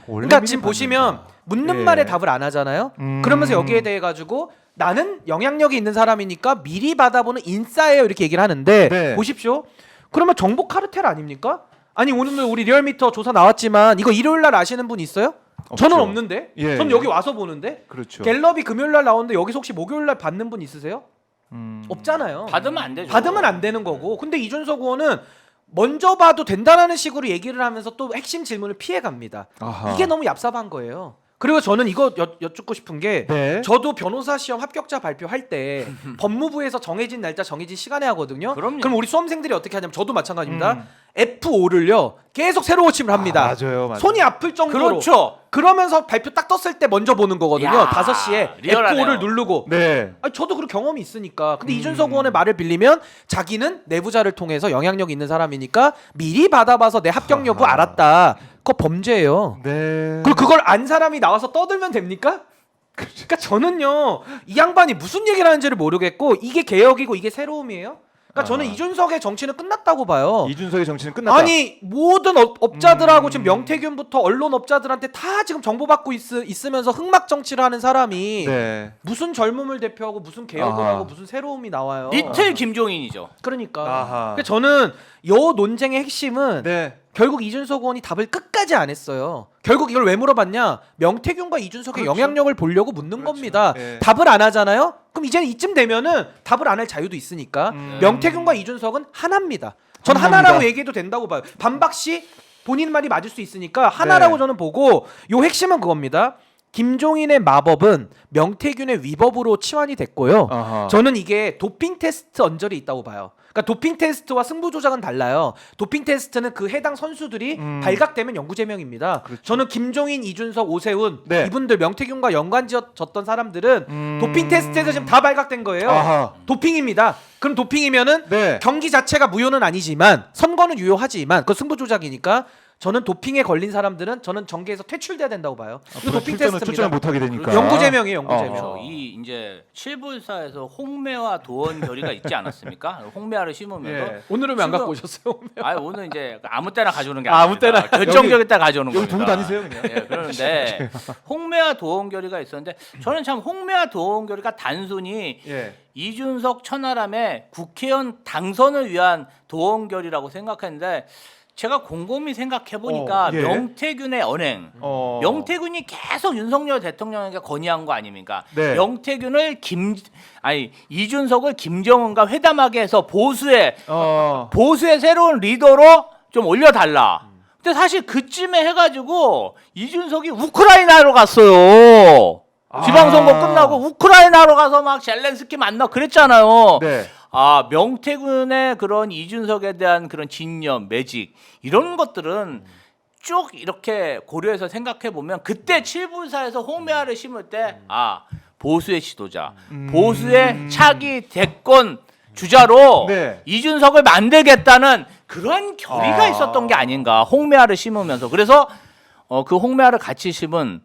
원래 그러니까 비리 지금 받는다. 보시면 묻는 예. 말에 답을 안 하잖아요. 그러면서 여기에 대해 가지고 나는 영향력이 있는 사람이니까 미리 받아보는 인싸예요 이렇게 얘기를 하는데 네. 보십시오. 그러면 정보 카르텔 아닙니까? 아니 오늘 우리 리얼미터 조사 나왔지만 이거 일요일 날 아시는 분 있어요? 저는 없죠. 없는데. 예. 저는 여기 와서 보는데. 그렇죠. 갤럽이 금요일 날 나오는데 여기서 혹시 목요일 날 받는 분 있으세요? 없잖아요. 받으면 안 되죠. 받으면 안 되는 거고. 근데 이준석 의원은 먼저 봐도 된다라는 식으로 얘기를 하면서 또 핵심 질문을 피해 갑니다. 아하. 이게 너무 얍삽한 거예요. 그리고 저는 이거 여쭙고 싶은 게 네. 저도 변호사 시험 합격자 발표할 때 법무부에서 정해진 날짜 정해진 시간에 하거든요. 그럼요. 그럼 우리 수험생들이 어떻게 하냐면 저도 마찬가지입니다. F5를요 계속 새로 고침을 합니다. 맞아요. 손이 아플 정도로. 그렇죠. 그러면서 발표 딱 떴을 때 먼저 보는 거거든요. 야, 5시에 리얼하네요. F5를 누르고. 네. 아니, 저도 그런 경험이 있으니까. 근데 이준석 의원의 말을 빌리면 자기는 내부자를 통해서 영향력 있는 사람이니까 미리 받아봐서 내 합격 여부 아하. 알았다. 그거 범죄예요. 네. 그리고 그걸 안 사람이 나와서 떠들면 됩니까? 그러니까 저는요 이 양반이 무슨 얘기를 하는지를 모르겠고 이게 개혁이고 이게 새로움이에요? 그러니까 저는 아하. 이준석의 정치는 끝났다고 봐요. 이준석의 정치는 끝났다. 아니 모든 업자들하고 지금 명태균부터 언론 업자들한테 다 지금 정보받고 있으면서 흑막 정치를 하는 사람이 네. 무슨 젊음을 대표하고 무슨 개혁을 아하. 하고 무슨 새로움이 나와요. 리틀 김종인이죠. 그러니까. 아하. 그러니까 저는 요 논쟁의 핵심은 네. 결국 이준석 의원이 답을 끝까지 안 했어요. 결국 이걸 왜 물어봤냐? 명태균과 이준석의 그렇죠. 영향력을 보려고 묻는 그렇죠. 겁니다. 예. 답을 안 하잖아요? 그럼 이제는 이쯤 되면은 답을 안 할 자유도 있으니까 명태균과 이준석은 하나입니다. 전 하나입니다. 하나라고 얘기해도 된다고 봐요. 반박시 본인 말이 맞을 수 있으니까 하나라고 네. 저는 보고 요 핵심은 그겁니다. 김종인의 마법은 명태균의 위법으로 치환이 됐고요. 아하. 저는 이게 도핑 테스트 언저리 있다고 봐요. 그러니까 도핑 테스트와 승부 조작은 달라요. 도핑 테스트는 그 해당 선수들이 발각되면 영구 제명입니다. 그렇죠. 저는 김종인, 이준석, 오세훈 네. 이분들 명태균과 연관지었던 사람들은 도핑 테스트에서 지금 다 발각된 거예요. 아하. 도핑입니다. 그럼 도핑이면은 네. 경기 자체가 무효는 아니지만 선거는 유효하지만 그 승부 조작이니까 저는 도핑에 걸린 사람들은 저는 정계에서 퇴출돼야 된다고 봐요. 이거 도핑 테스트입니다. 출전을 못 하게 되니까. 영구 제명이에요, 영구 제명. 그렇죠. 이 이제 칠불사에서 홍매와 도원 결의가 있지 않았습니까? 홍매화를 심으면서 예. 오늘은 왜 안 지금- 갖고 오셨어요? 아 오늘 이제 아무 때나 가져오는 게 아무 아닙니다. 때나. 결정적일 때 가져오는 여기 겁니다. 두고 다니세요, 그냥? 예, 그런데 홍매와 도원 결의가 있었는데 저는 참 홍매와 도원 결의가 단순히 예. 이준석 천하람의 국회의원 당선을 위한 도원 결의라고 생각했는데 제가 곰곰이 생각해 보니까 예. 명태균의 언행. 명태균이 계속 윤석열 대통령에게 건의한 거 아닙니까? 네. 명태균을 이준석을 김정은과 회담하게 해서 보수의 새로운 리더로 좀 올려달라. 근데 사실 그쯤에 해가지고 이준석이 우크라이나로 갔어요. 지방선거 끝나고 우크라이나로 가서 막 젤렌스키 만나 그랬잖아요. 네. 아 명태균의 그런 이준석에 대한 그런 진념, 매직 이런 것들은 쭉 이렇게 고려해서 생각해 보면 그때 칠불사에서 홍매화를 심을 때 아 보수의 지도자, 보수의 차기 대권 주자로 네. 이준석을 만들겠다는 그런 결의가 아. 있었던 게 아닌가 홍매화를 심으면서 그래서 그 홍매화를 같이 심은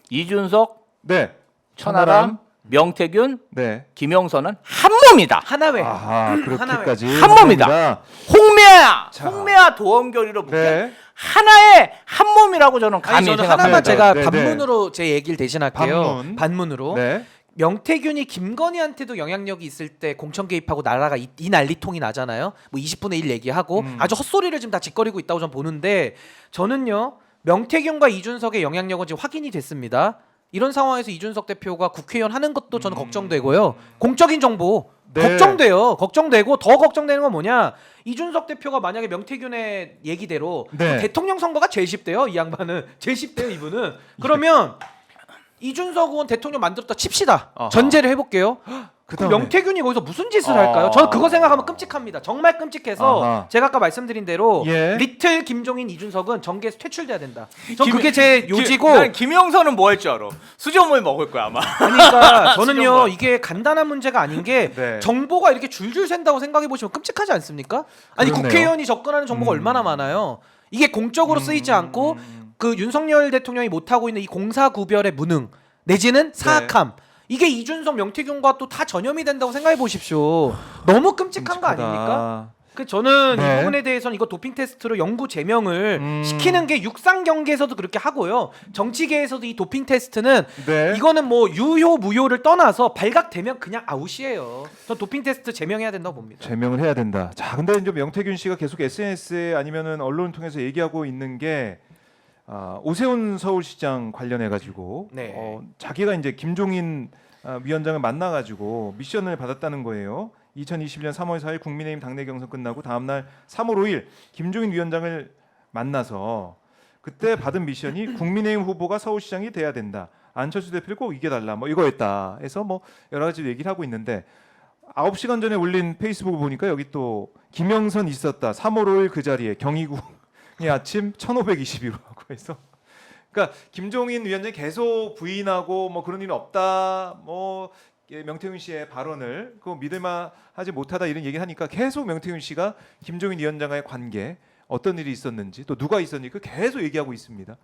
이준석, 네. 천하람, 명태균, 네. 김영선은 한 몸이다. 하나회. 아하, 그렇게까지 한 몸이다. 홍매화, 자. 홍매화 도원결의로 보면 네. 하나의 한 몸이라고 저는 아니 감히 저는 생각합니다. 하나만 네, 제가 네, 네. 반문으로 제 얘기를 대신할게요. 반문. 으로 네. 명태균이 김건희한테도 영향력이 있을 때 공천 개입하고 나라가 이 난리통이 나잖아요. 뭐 20분의 1 얘기하고 아주 헛소리를 지금 다 짓거리고 있다고 저는 보는데 저는요. 명태균과 이준석의 영향력은 지금 확인이 됐습니다. 이런 상황에서 이준석 대표가 국회의원 하는 것도 저는 걱정되고요. 공적인 정보 네. 걱정돼요. 걱정되고 더 걱정되는 건 뭐냐? 이준석 대표가 만약에 명태균의 얘기대로 네. 대통령 선거가 제일 쉽대요. 이 양반은 제일 쉽대요. 이분은 그러면 이준석 의원 대통령 만들었다 칩시다. 아하. 전제를 해볼게요. 그럼 그다음에 명태균이 거기서 무슨 짓을 할까요? 저는 그거 생각하면 끔찍합니다. 정말 끔찍해서 아하. 제가 아까 말씀드린 대로 예. 리틀 김종인, 이준석은 정계에서 퇴출돼야 된다. 전 그게 제 요지고. 난 김영선은 뭐 할 줄 알아? 수조물 먹을 거야 아마. 그러니까 저는요 지정말. 이게 간단한 문제가 아닌 게 네. 정보가 이렇게 줄줄 샌다고 생각해 보시면 끔찍하지 않습니까? 아니 그렇네요. 국회의원이 접근하는 정보가 얼마나 많아요. 이게 공적으로 쓰이지 않고 그 윤석열 대통령이 못하고 있는 이 공사 구별의 무능 내지는 사악함 이게 이준석, 명태균과 또 다 전염이 된다고 생각해 보십시오. 너무 끔찍한 거 아닙니까? 그 저는 네. 이 부분에 대해서는 이거 도핑 테스트로 영구 제명을 시키는 게 육상 경기에서도 그렇게 하고요. 정치계에서도 이 도핑 테스트는 네. 이거는 뭐 유효 무효를 떠나서 발각되면 그냥 아웃이에요. 전 도핑 테스트 제명해야 된다고 봅니다. 제명을 해야 된다. 자, 근데 이제 명태균 씨가 계속 SNS에 아니면은 언론을 통해서 얘기하고 있는 게 오세훈 서울시장 관련해 가지고 네. 자기가 이제 김종인 위원장을 만나 가지고 미션을 받았다는 거예요. 2021년 3월 4일 국민의힘 당내 경선 끝나고 다음 날 3월 5일 김종인 위원장을 만나서 그때 받은 미션이 국민의힘 후보가 서울시장이 돼야 된다. 안철수 대표를 꼭 이겨달라. 뭐 이거였다. 해서 뭐 여러 가지 얘기를 하고 있는데 9시간 전에 올린 페이스북을 보니까 여기 또 김영선 있었다. 3월 5일 그 자리에 경희궁의 아침 1521호라고 해서 그러니까 김종인 위원장이 계속 부인하고 뭐 그런 일은 없다. 뭐 명태균 씨의 발언을 그 믿을만하지 못하다 이런 얘기를 하니까 계속 명태균 씨가 김종인 위원장과의 관계 어떤 일이 있었는지 또 누가 있었는지 그 계속 얘기하고 있습니다.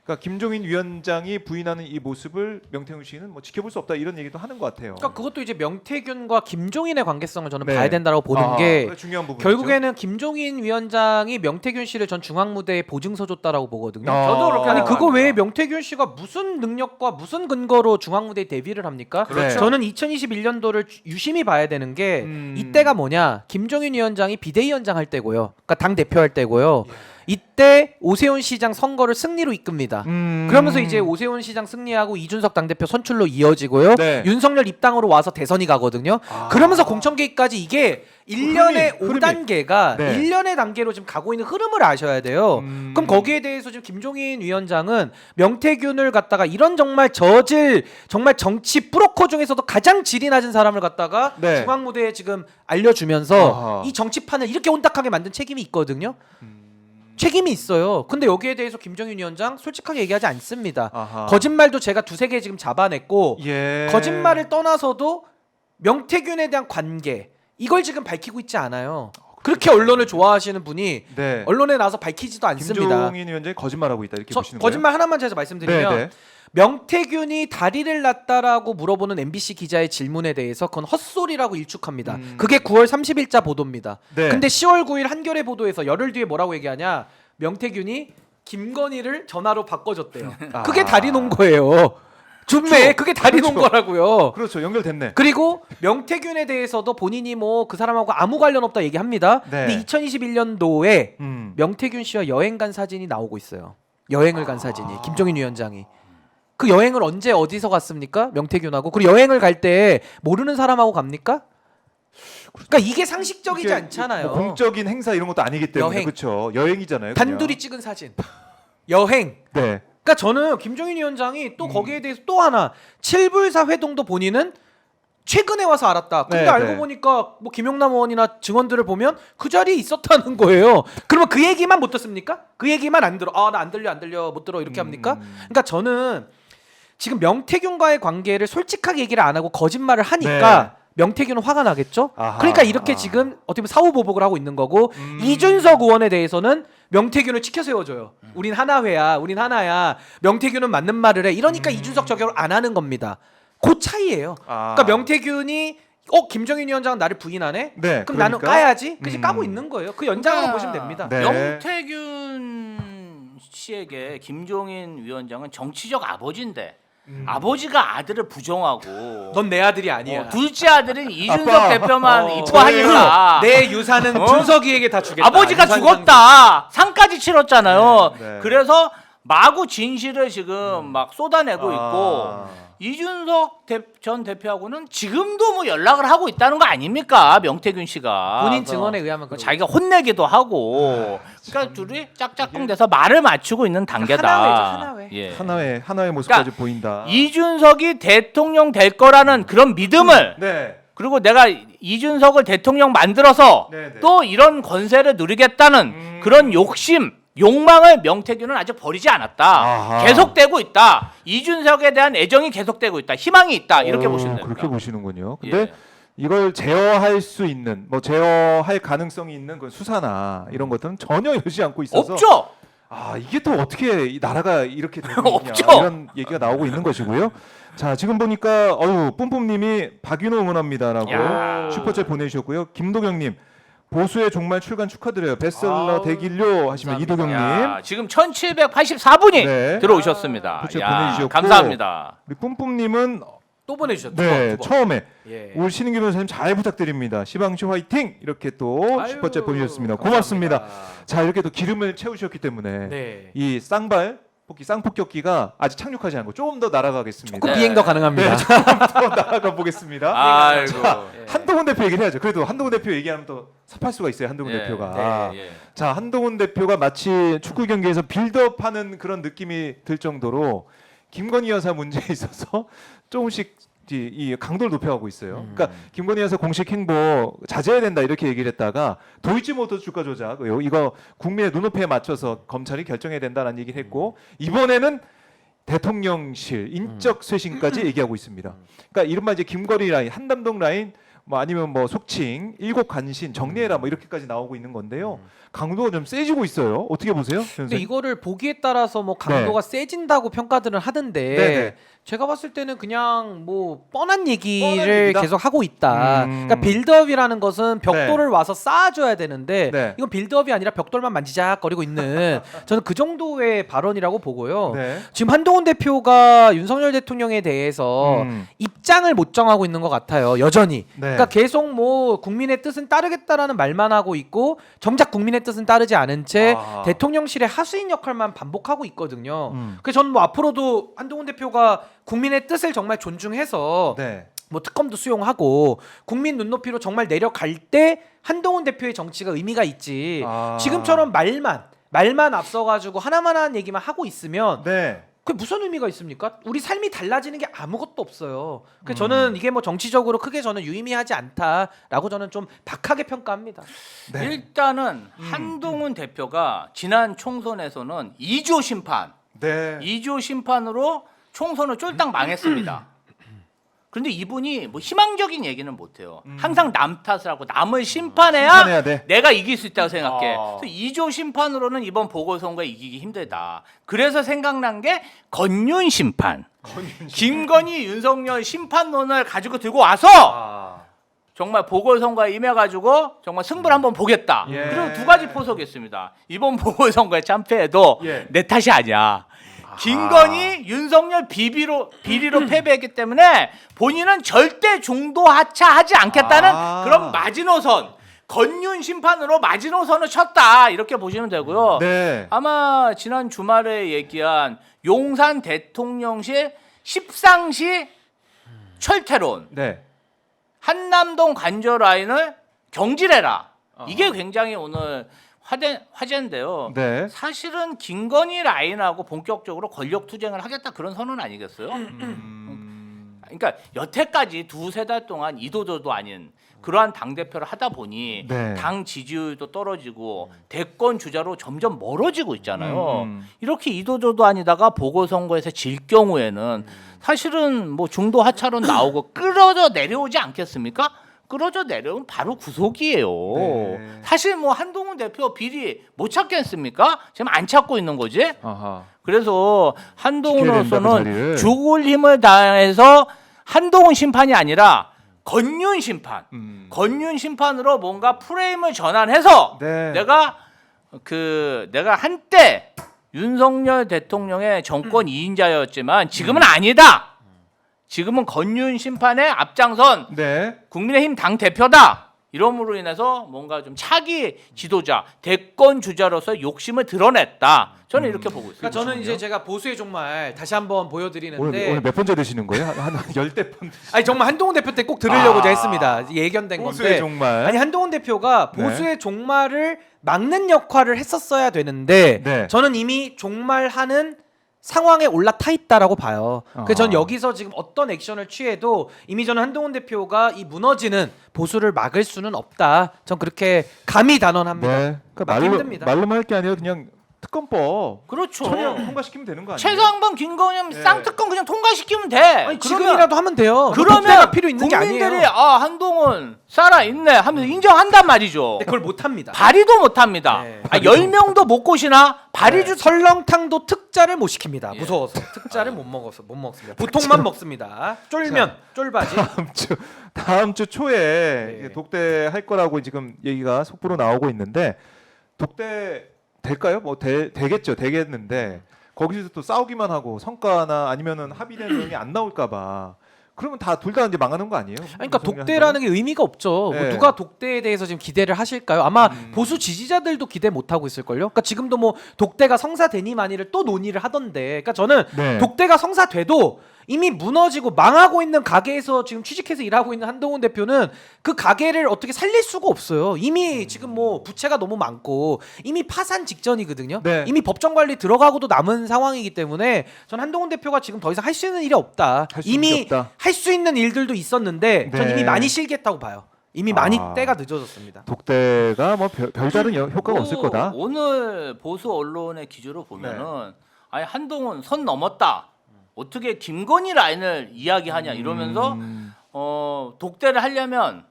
그러니까 김종인 위원장이 부인하는 이 모습을 명태균 씨는 뭐 지켜볼 수 없다 이런 얘기도 하는 것 같아요. 그러니까 그것도 이제 명태균과 김종인의 관계성을 저는 네. 봐야 된다고 보는 게 그래, 중요한 부분이죠. 결국에는 김종인 위원장이 명태균 씨를 전 중앙무대에 보증서 줬다라고 보거든요. 저도 그렇게 아니 생각합니다. 그거 외에 명태균 씨가 무슨 능력과 무슨 근거로 중앙무대에 데뷔를 합니까? 그렇죠. 저는 2021년도를 유심히 봐야 되는 게 음. 이때가 뭐냐? 김종인 위원장이 비대위원장 할 때고요. 그러니까 당 대표 할 때고요. 이때 오세훈 시장 선거를 승리로 이끕니다. 그러면서 이제 오세훈 시장 승리하고 이준석 당대표 선출로 이어지고요. 네. 윤석열 입당으로 와서 대선이 가거든요. 그러면서 공천 개입까지 이게 1년에 흐름이. 5단계가 네. 1년의 단계로 지금 가고 있는 흐름을 아셔야 돼요. 그럼 거기에 대해서 지금 김종인 위원장은 명태균을 갖다가 이런 정말 정말 정치 브로커 중에서도 가장 질이 낮은 사람을 갖다가 네. 중앙 무대에 지금 알려주면서 아하. 이 정치판을 이렇게 혼탁하게 만든 책임이 있거든요. 책임이 있어요. 근데 여기에 대해서 김종인 위원장 솔직하게 얘기하지 않습니다. 아하. 거짓말도 제가 두세 개 지금 잡아냈고 예. 거짓말을 떠나서도 명태균에 대한 관계 이걸 지금 밝히고 있지 않아요. 그렇게 언론을 좋아하시는 분이 네. 언론에 나와서 밝히지도 않습니다. 김종인 위원장이 거짓말하고 있다 이렇게 보시는 거예요? 거짓말 하나만 제가 말씀드리면 네, 네. 명태균이 다리를 놨다라고 물어보는 MBC 기자의 질문에 대해서 그건 헛소리라고 일축합니다. 그게 9월 30일자 보도입니다. 네. 근데 10월 9일 한겨레 보도에서 열흘 뒤에 뭐라고 얘기하냐? 명태균이 김건희를 전화로 바꿔줬대요. 그게 다리 놓은 거예요. 준매 그게 다리 놓은 그렇죠. 거라고요. 그렇죠. 연결됐네. 그리고 명태균에 대해서도 본인이 뭐 그 사람하고 아무 관련 없다 얘기합니다. 네. 근데 2021년도에 명태균 씨와 여행 간 사진이 나오고 있어요. 여행을 간 사진이 김종인 위원장이 그 여행을 언제 어디서 갔습니까? 명태균하고 그리고 여행을 갈 때 모르는 사람하고 갑니까? 그러니까 이게 상식적이지 이게 않잖아요. 뭐 공적인 행사 이런 것도 아니기 때문에 여행. 그렇죠. 여행이잖아요. 단둘이 찍은 사진. 여행. 그냥. 네. 그러니까 저는 김종인 위원장이 또 거기에 대해서 또 하나 7불사 회동도 본인은 최근에 와서 알았다. 근데 네, 알고 네. 보니까 뭐 김용남 의원이나 증언들을 보면 그 자리에 있었다는 거예요. 그러면 그 얘기만 못 듣습니까? 그 얘기만 안 들어. 아, 나 안 들려 못 들어 이렇게 합니까? 그러니까 저는 지금 명태균과의 관계를 솔직하게 얘기를 안 하고 거짓말을 하니까 명태균은 화가 나겠죠? 아하. 그러니까 이렇게 지금 어떻게 보면 사후보복을 하고 있는 거고 이준석 의원에 대해서는 명태균을 치켜 세워줘요. 우린 하나회야. 우린 하나야. 명태균은 맞는 말을 해. 이러니까 이준석 저격을 안 하는 겁니다. 그 차이예요. 그러니까 명태균이 김정인 위원장은 나를 부인하네? 네, 그럼 나는 그러니까? 까야지? 그치 까고 있는 거예요. 그 연장으로 보시면 됩니다. 네. 명태균 씨에게 김종인 위원장은 정치적 아버지인데 아버지가 아들을 부정하고 넌 내 아들이 아니야. 둘째 아들은 이준석 아빠. 대표만 어. 이뻐하니까 내 유산은 준석이에게 다 주겠다. 아버지가 유산 죽었다. 상까지 치렀잖아요. 네, 네. 그래서 마구 진실을 지금 막 쏟아내고 있고 아. 이준석 전 대표하고는 지금도 뭐 연락을 하고 있다는 거 아닙니까? 명태균 씨가 본인 그래서 증언에 의하면 그러고 자기가 혼내기도 하고 그러니까 둘이 짝짝꿍 돼서 말을 맞추고 있는 단계다. 하나회죠, 하나회. 예. 하나의 모습까지 그러니까 보인다. 이준석이 대통령 될 거라는 그런 믿음을 네. 그리고 내가 이준석을 대통령 만들어서 네, 네. 또 이런 권세를 누리겠다는 그런 욕망을 명태균은 아직 버리지 않았다. 아하. 계속되고 있다. 이준석에 대한 애정이 계속되고 있다. 희망이 있다. 이렇게 보시면 됩니다. 그렇게 보시는군요. 근데 예. 이걸 제어할 수 있는 뭐 제어할 가능성이 있는 그 수사나 이런 것들은 전혀 여지 않고 있어서 없죠. 아 이게 또 어떻게 이 나라가 이렇게 되고 있냐 없죠. 이런 얘기가 나오고 있는 것이고요. 자 지금 보니까 뿜뿜님이 박윤호 응원합니다라고 야. 슈퍼챗 보내주셨고요. 김도경님 보수의 종말 출간 축하드려요. 베스트셀러 아우, 되길요 하시면 감사합니다. 이도경님 야, 지금 1784분이 네. 들어오셨습니다. 부채 야, 보내주셨고. 감사합니다. 우리 뿜뿜님은 또 보내주셨죠. 네 처음에 예. 우리 신인규 변호사님 잘 부탁드립니다. 시방시 화이팅 이렇게 또 아유, 슈퍼챗 보내주셨습니다. 감사합니다. 고맙습니다. 자 이렇게 또 기름을 채우셨기 때문에 네. 이 쌍폭격기가 아직 착륙하지 않고 조금 더 날아가겠습니다. 조금 네. 비행 더 가능합니다. 더 날아가 보겠습니다. 아이고. 예. 한동훈 대표 얘기를 해야죠. 그래도 한동훈 대표 얘기하면 또 섭할 수가 있어요. 한동훈 예, 대표가. 예. 자 한동훈 대표가 마치 축구 경기에서 빌드업하는 그런 느낌이 들 정도로 김건희 여사 문제에 있어서 조금씩 이 강도를 높여가고 있어요. 그러니까 김건희 여사 공식 행보 자제해야 된다 이렇게 얘기를 했다가 도이치모터 주가 조작 이거 국민의 눈높이에 맞춰서 검찰이 결정해야 된다는 얘기를 했고 이번에는 대통령실 인적 쇄신까지 얘기하고 있습니다. 그러니까 이른바 이제 김건희 라인, 한담동 라인 뭐 아니면 뭐 속칭, 일곱 간신, 정리해라 뭐 이렇게까지 나오고 있는 건데요. 강도가 좀 세지고 있어요. 어떻게 보세요? 근데 이거를 보기에 따라서 뭐 강도가 세진다고 평가들은 하던데 네네. 제가 봤을 때는 그냥 뭐 뻔한 얘기를 뻔한 얘기다? 계속 하고 있다. 그러니까 빌드업이라는 것은 벽돌을 와서 쌓아줘야 되는데 네. 이건 빌드업이 아니라 벽돌만 만지작거리고 있는 저는 그 정도의 발언이라고 보고요. 네. 지금 한동훈 대표가 윤석열 대통령에 대해서 입장을 못 정하고 있는 것 같아요. 여전히. 네. 그러니까 계속 뭐 국민의 뜻은 따르겠다라는 말만 하고 있고 정작 국민의 뜻은 따르지 않은 채 아. 대통령실의 하수인 역할만 반복하고 있거든요. 그래서 저는 뭐 앞으로도 한동훈 대표가 국민의 뜻을 정말 존중해서 네. 뭐 특검도 수용하고 국민 눈높이로 정말 내려갈 때 한동훈 대표의 정치가 의미가 있지. 지금처럼 말만 앞서가지고 하나만 얘기만 하고 있으면 네. 그게 무슨 의미가 있습니까? 우리 삶이 달라지는 게 아무것도 없어요. 그래서 저는 이게 뭐 정치적으로 크게 저는 유의미하지 않다라고 저는 좀 박하게 평가합니다. 네. 일단은 한동훈 대표가 지난 총선에서는 2조 심판, 네. 2조 심판으로 총선을 쫄딱 망했습니다. 그런데 이분이 뭐 희망적인 얘기는 못해요. 항상 남 탓을 하고 남을 심판해야 심판해야 돼. 내가 이길 수 있다고 생각해. 그래서 2조 심판으로는 이번 보궐선거에 이기기 힘들다. 그래서 생각난 게 건윤 심판. 김건희, 윤석열 심판론을 가지고 들고 와서 정말 보궐선거에 임해가지고 정말 승부를 한번 보겠다. 예. 그리고 두 가지 포석했습니다. 이번 보궐선거에 참패해도 예. 내 탓이 아니야. 김건희, 윤석열 비리로 패배했기 때문에 본인은 절대 중도 하차하지 않겠다는 그런 마지노선, 건윤 심판으로 마지노선을 쳤다 이렇게 보시면 되고요. 네. 아마 지난 주말에 얘기한 용산 대통령실 십상시 철퇴론, 네. 한남동 관저 라인을 경질해라. 이게 굉장히 오늘 화제인데요. 네. 사실은 김건희 라인하고 본격적으로 권력 투쟁을 하겠다 그런 선언 아니겠어요? 그러니까 여태까지 두세 달 동안 이도저도 아닌 그러한 당 대표를 하다 보니 네. 당 지지율도 떨어지고 대권 주자로 점점 멀어지고 있잖아요. 이렇게 이도저도 아니다가 보궐선거에서 질 경우에는 사실은 뭐 중도 하차론 나오고 끌어져 내려오지 않겠습니까? 끌어져 내려오면 바로 구속이에요. 네. 사실 뭐 한동훈 대표 비리 못 찾겠습니까? 지금 안 찾고 있는 거지. 아하. 그래서 지켜야 된다, 그 한동훈으로서는 자리를. 죽을 힘을 다해서 한동훈 심판이 아니라 건윤 심판, 건윤 심판으로 뭔가 프레임을 전환해서 네. 내가 한때 윤석열 대통령의 정권 2인자였지만 지금은 아니다. 지금은 건윤 심판의 앞장선 네. 국민의힘 당 대표다. 이러므로 인해서 뭔가 좀 차기 지도자, 대권 주자로서 욕심을 드러냈다. 저는 이렇게 보고 있습니다. 그러니까 저는 이제 제가 보수의 종말 다시 한번 보여드리는데 오늘 몇 번째 되시는 거예요? 한 열대 번. 아니 정말 한동훈 대표 때 꼭 들으려고 했습니다. 예견된 보수의 건데 종말. 아니 한동훈 대표가 네. 보수의 종말을 막는 역할을 했었어야 되는데 네. 저는 이미 종말하는 상황에 올라타 있다라고 봐요. 그래서 저는 여기서 지금 어떤 액션을 취해도 이미 저는 한동훈 대표가 이 무너지는 보수를 막을 수는 없다. 전 그렇게 감히 단언합니다. 네. 그러니까 막기 힘듭니다. 말로만 할 게 아니라 그냥 특검법 그렇죠. 그냥 통과시키면 되는 거 아니에요? 최상방 김건희 네. 쌍특검 그냥 통과시키면 돼. 아니, 지금이라도 하면 돼요. 그러면 독재가 필요 있는 게 국민들이 아니에요. 한동훈 살아 있네 하면서 인정한단 말이죠. 근데 그걸 못 합니다. 발의도 못 합니다. 네. 10명도 못 꼬시나 발의 주 설렁탕도 특자를 못 시킵니다. 예. 무서워서 특자를 못 먹습니다. 보통만 먹습니다. 쫄면, 쫄바지. 다음 주 초에 네. 독대 할 거라고 지금 얘기가 속보로 나오고 있는데 독대 될까요? 뭐 되겠죠. 되겠는데 거기서 또 싸우기만 하고 성과나 아니면은 합의된 내용이 안 나올까봐 그러면 둘 다 이제 망하는 거 아니에요? 그러니까 독대라는 게 의미가 없죠. 네. 뭐 누가 독대에 대해서 지금 기대를 하실까요? 아마 보수 지지자들도 기대 못 하고 있을걸요. 그러니까 지금도 뭐 독대가 성사되니 마니를 또 논의를 하던데. 그러니까 저는 네. 독대가 성사돼도 이미 무너지고 망하고 있는 가게에서 지금 취직해서 일하고 있는 한동훈 대표는 그 가게를 어떻게 살릴 수가 없어요. 이미 지금 뭐 부채가 너무 많고 이미 파산 직전이거든요. 네. 이미 법정 관리 들어가고도 남은 상황이기 때문에 전 한동훈 대표가 지금 더 이상 할 수 있는 일이 없다. 할수 있는 이미 게 없다. 할 수 있는 일들도 있었는데 전 네. 이미 많이 실겠다고 봐요. 이미 많이 아. 때가 늦어졌습니다. 독대가 뭐 별다른 효과가 없을 거다. 오늘 보수 언론의 기조로 보면은 아니 한동훈 선 넘었다. 어떻게 김건희 라인을 이야기하냐 이러면서 독대를 하려면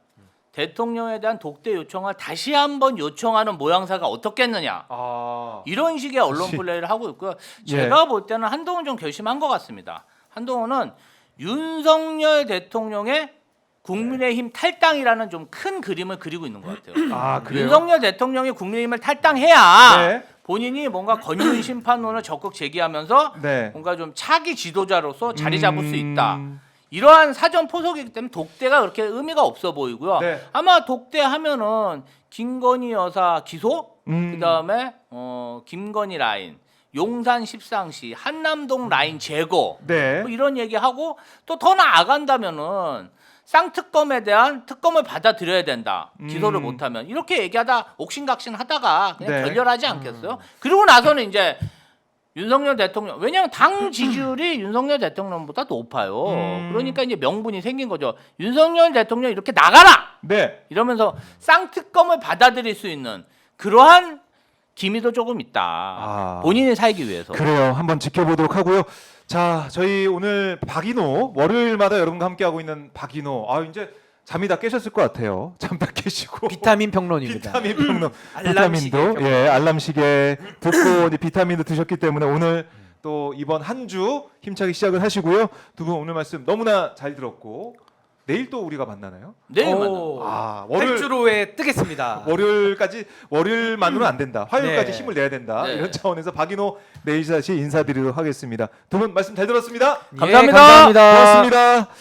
대통령에 대한 독대 요청을 다시 한번 요청하는 모양새가 어떻겠느냐 이런 식의 언론 플레이를 하고 있고요. 제가 볼 때는 한동훈 좀 결심한 것 같습니다. 한동훈은 윤석열 대통령의 국민의힘 탈당이라는 좀 큰 그림을 그리고 있는 것 같아요. 그래요? 윤석열 대통령이 국민의힘을 탈당해야 네. 본인이 뭔가 건윤 심판론을 적극 제기하면서 네. 뭔가 좀 차기 지도자로서 자리 잡을 수 있다. 이러한 사전 포석이기 때문에 독대가 그렇게 의미가 없어 보이고요. 네. 아마 독대하면은 김건희 여사 기소, 그다음에 김건희 라인, 용산 십상시, 한남동 라인 제거 네. 뭐 이런 얘기하고 또 더 나아간다면은 쌍특검에 대한 특검을 받아들여야 된다. 기소를 음. 못하면 이렇게 얘기하다 옥신각신하다가 그냥 네. 결렬하지 않겠어요? 그리고 나서는 이제 윤석열 대통령 왜냐하면 당 지지율이 윤석열 대통령보다 높아요. 그러니까 이제 명분이 생긴 거죠. 윤석열 대통령 이렇게 나가라 네. 이러면서 쌍특검을 받아들일 수 있는 그러한 기미도 조금 있다. 아. 본인이 살기 위해서. 그래요. 한번 지켜보도록 하고요. 자, 저희 오늘 박인호 월요일마다 여러분과 함께하고 있는 박인호. 아, 이제 잠이 다 깨셨을 것 같아요. 잠 다 깨시고. 비타민 평론입니다. 비타민 평론. 알람 시계 비타민도 평론. 예, 알람 시계 듣고 이제 비타민도 드셨기 때문에 오늘 또 이번 한 주 힘차게 시작을 하시고요. 두 분 오늘 말씀 너무나 잘 들었고 내일 또 우리가 만나나요? 내일 만나. 아, 월요일 활주로에 뜨겠습니다. 월요일만으로는 안 된다. 화요일까지 네. 힘을 내야 된다. 네. 이런 차원에서 박인호 내일 다시 인사드리도록 하겠습니다. 두 분 말씀 잘 들었습니다. 예, 감사합니다. 감사합니다. 고맙습니다.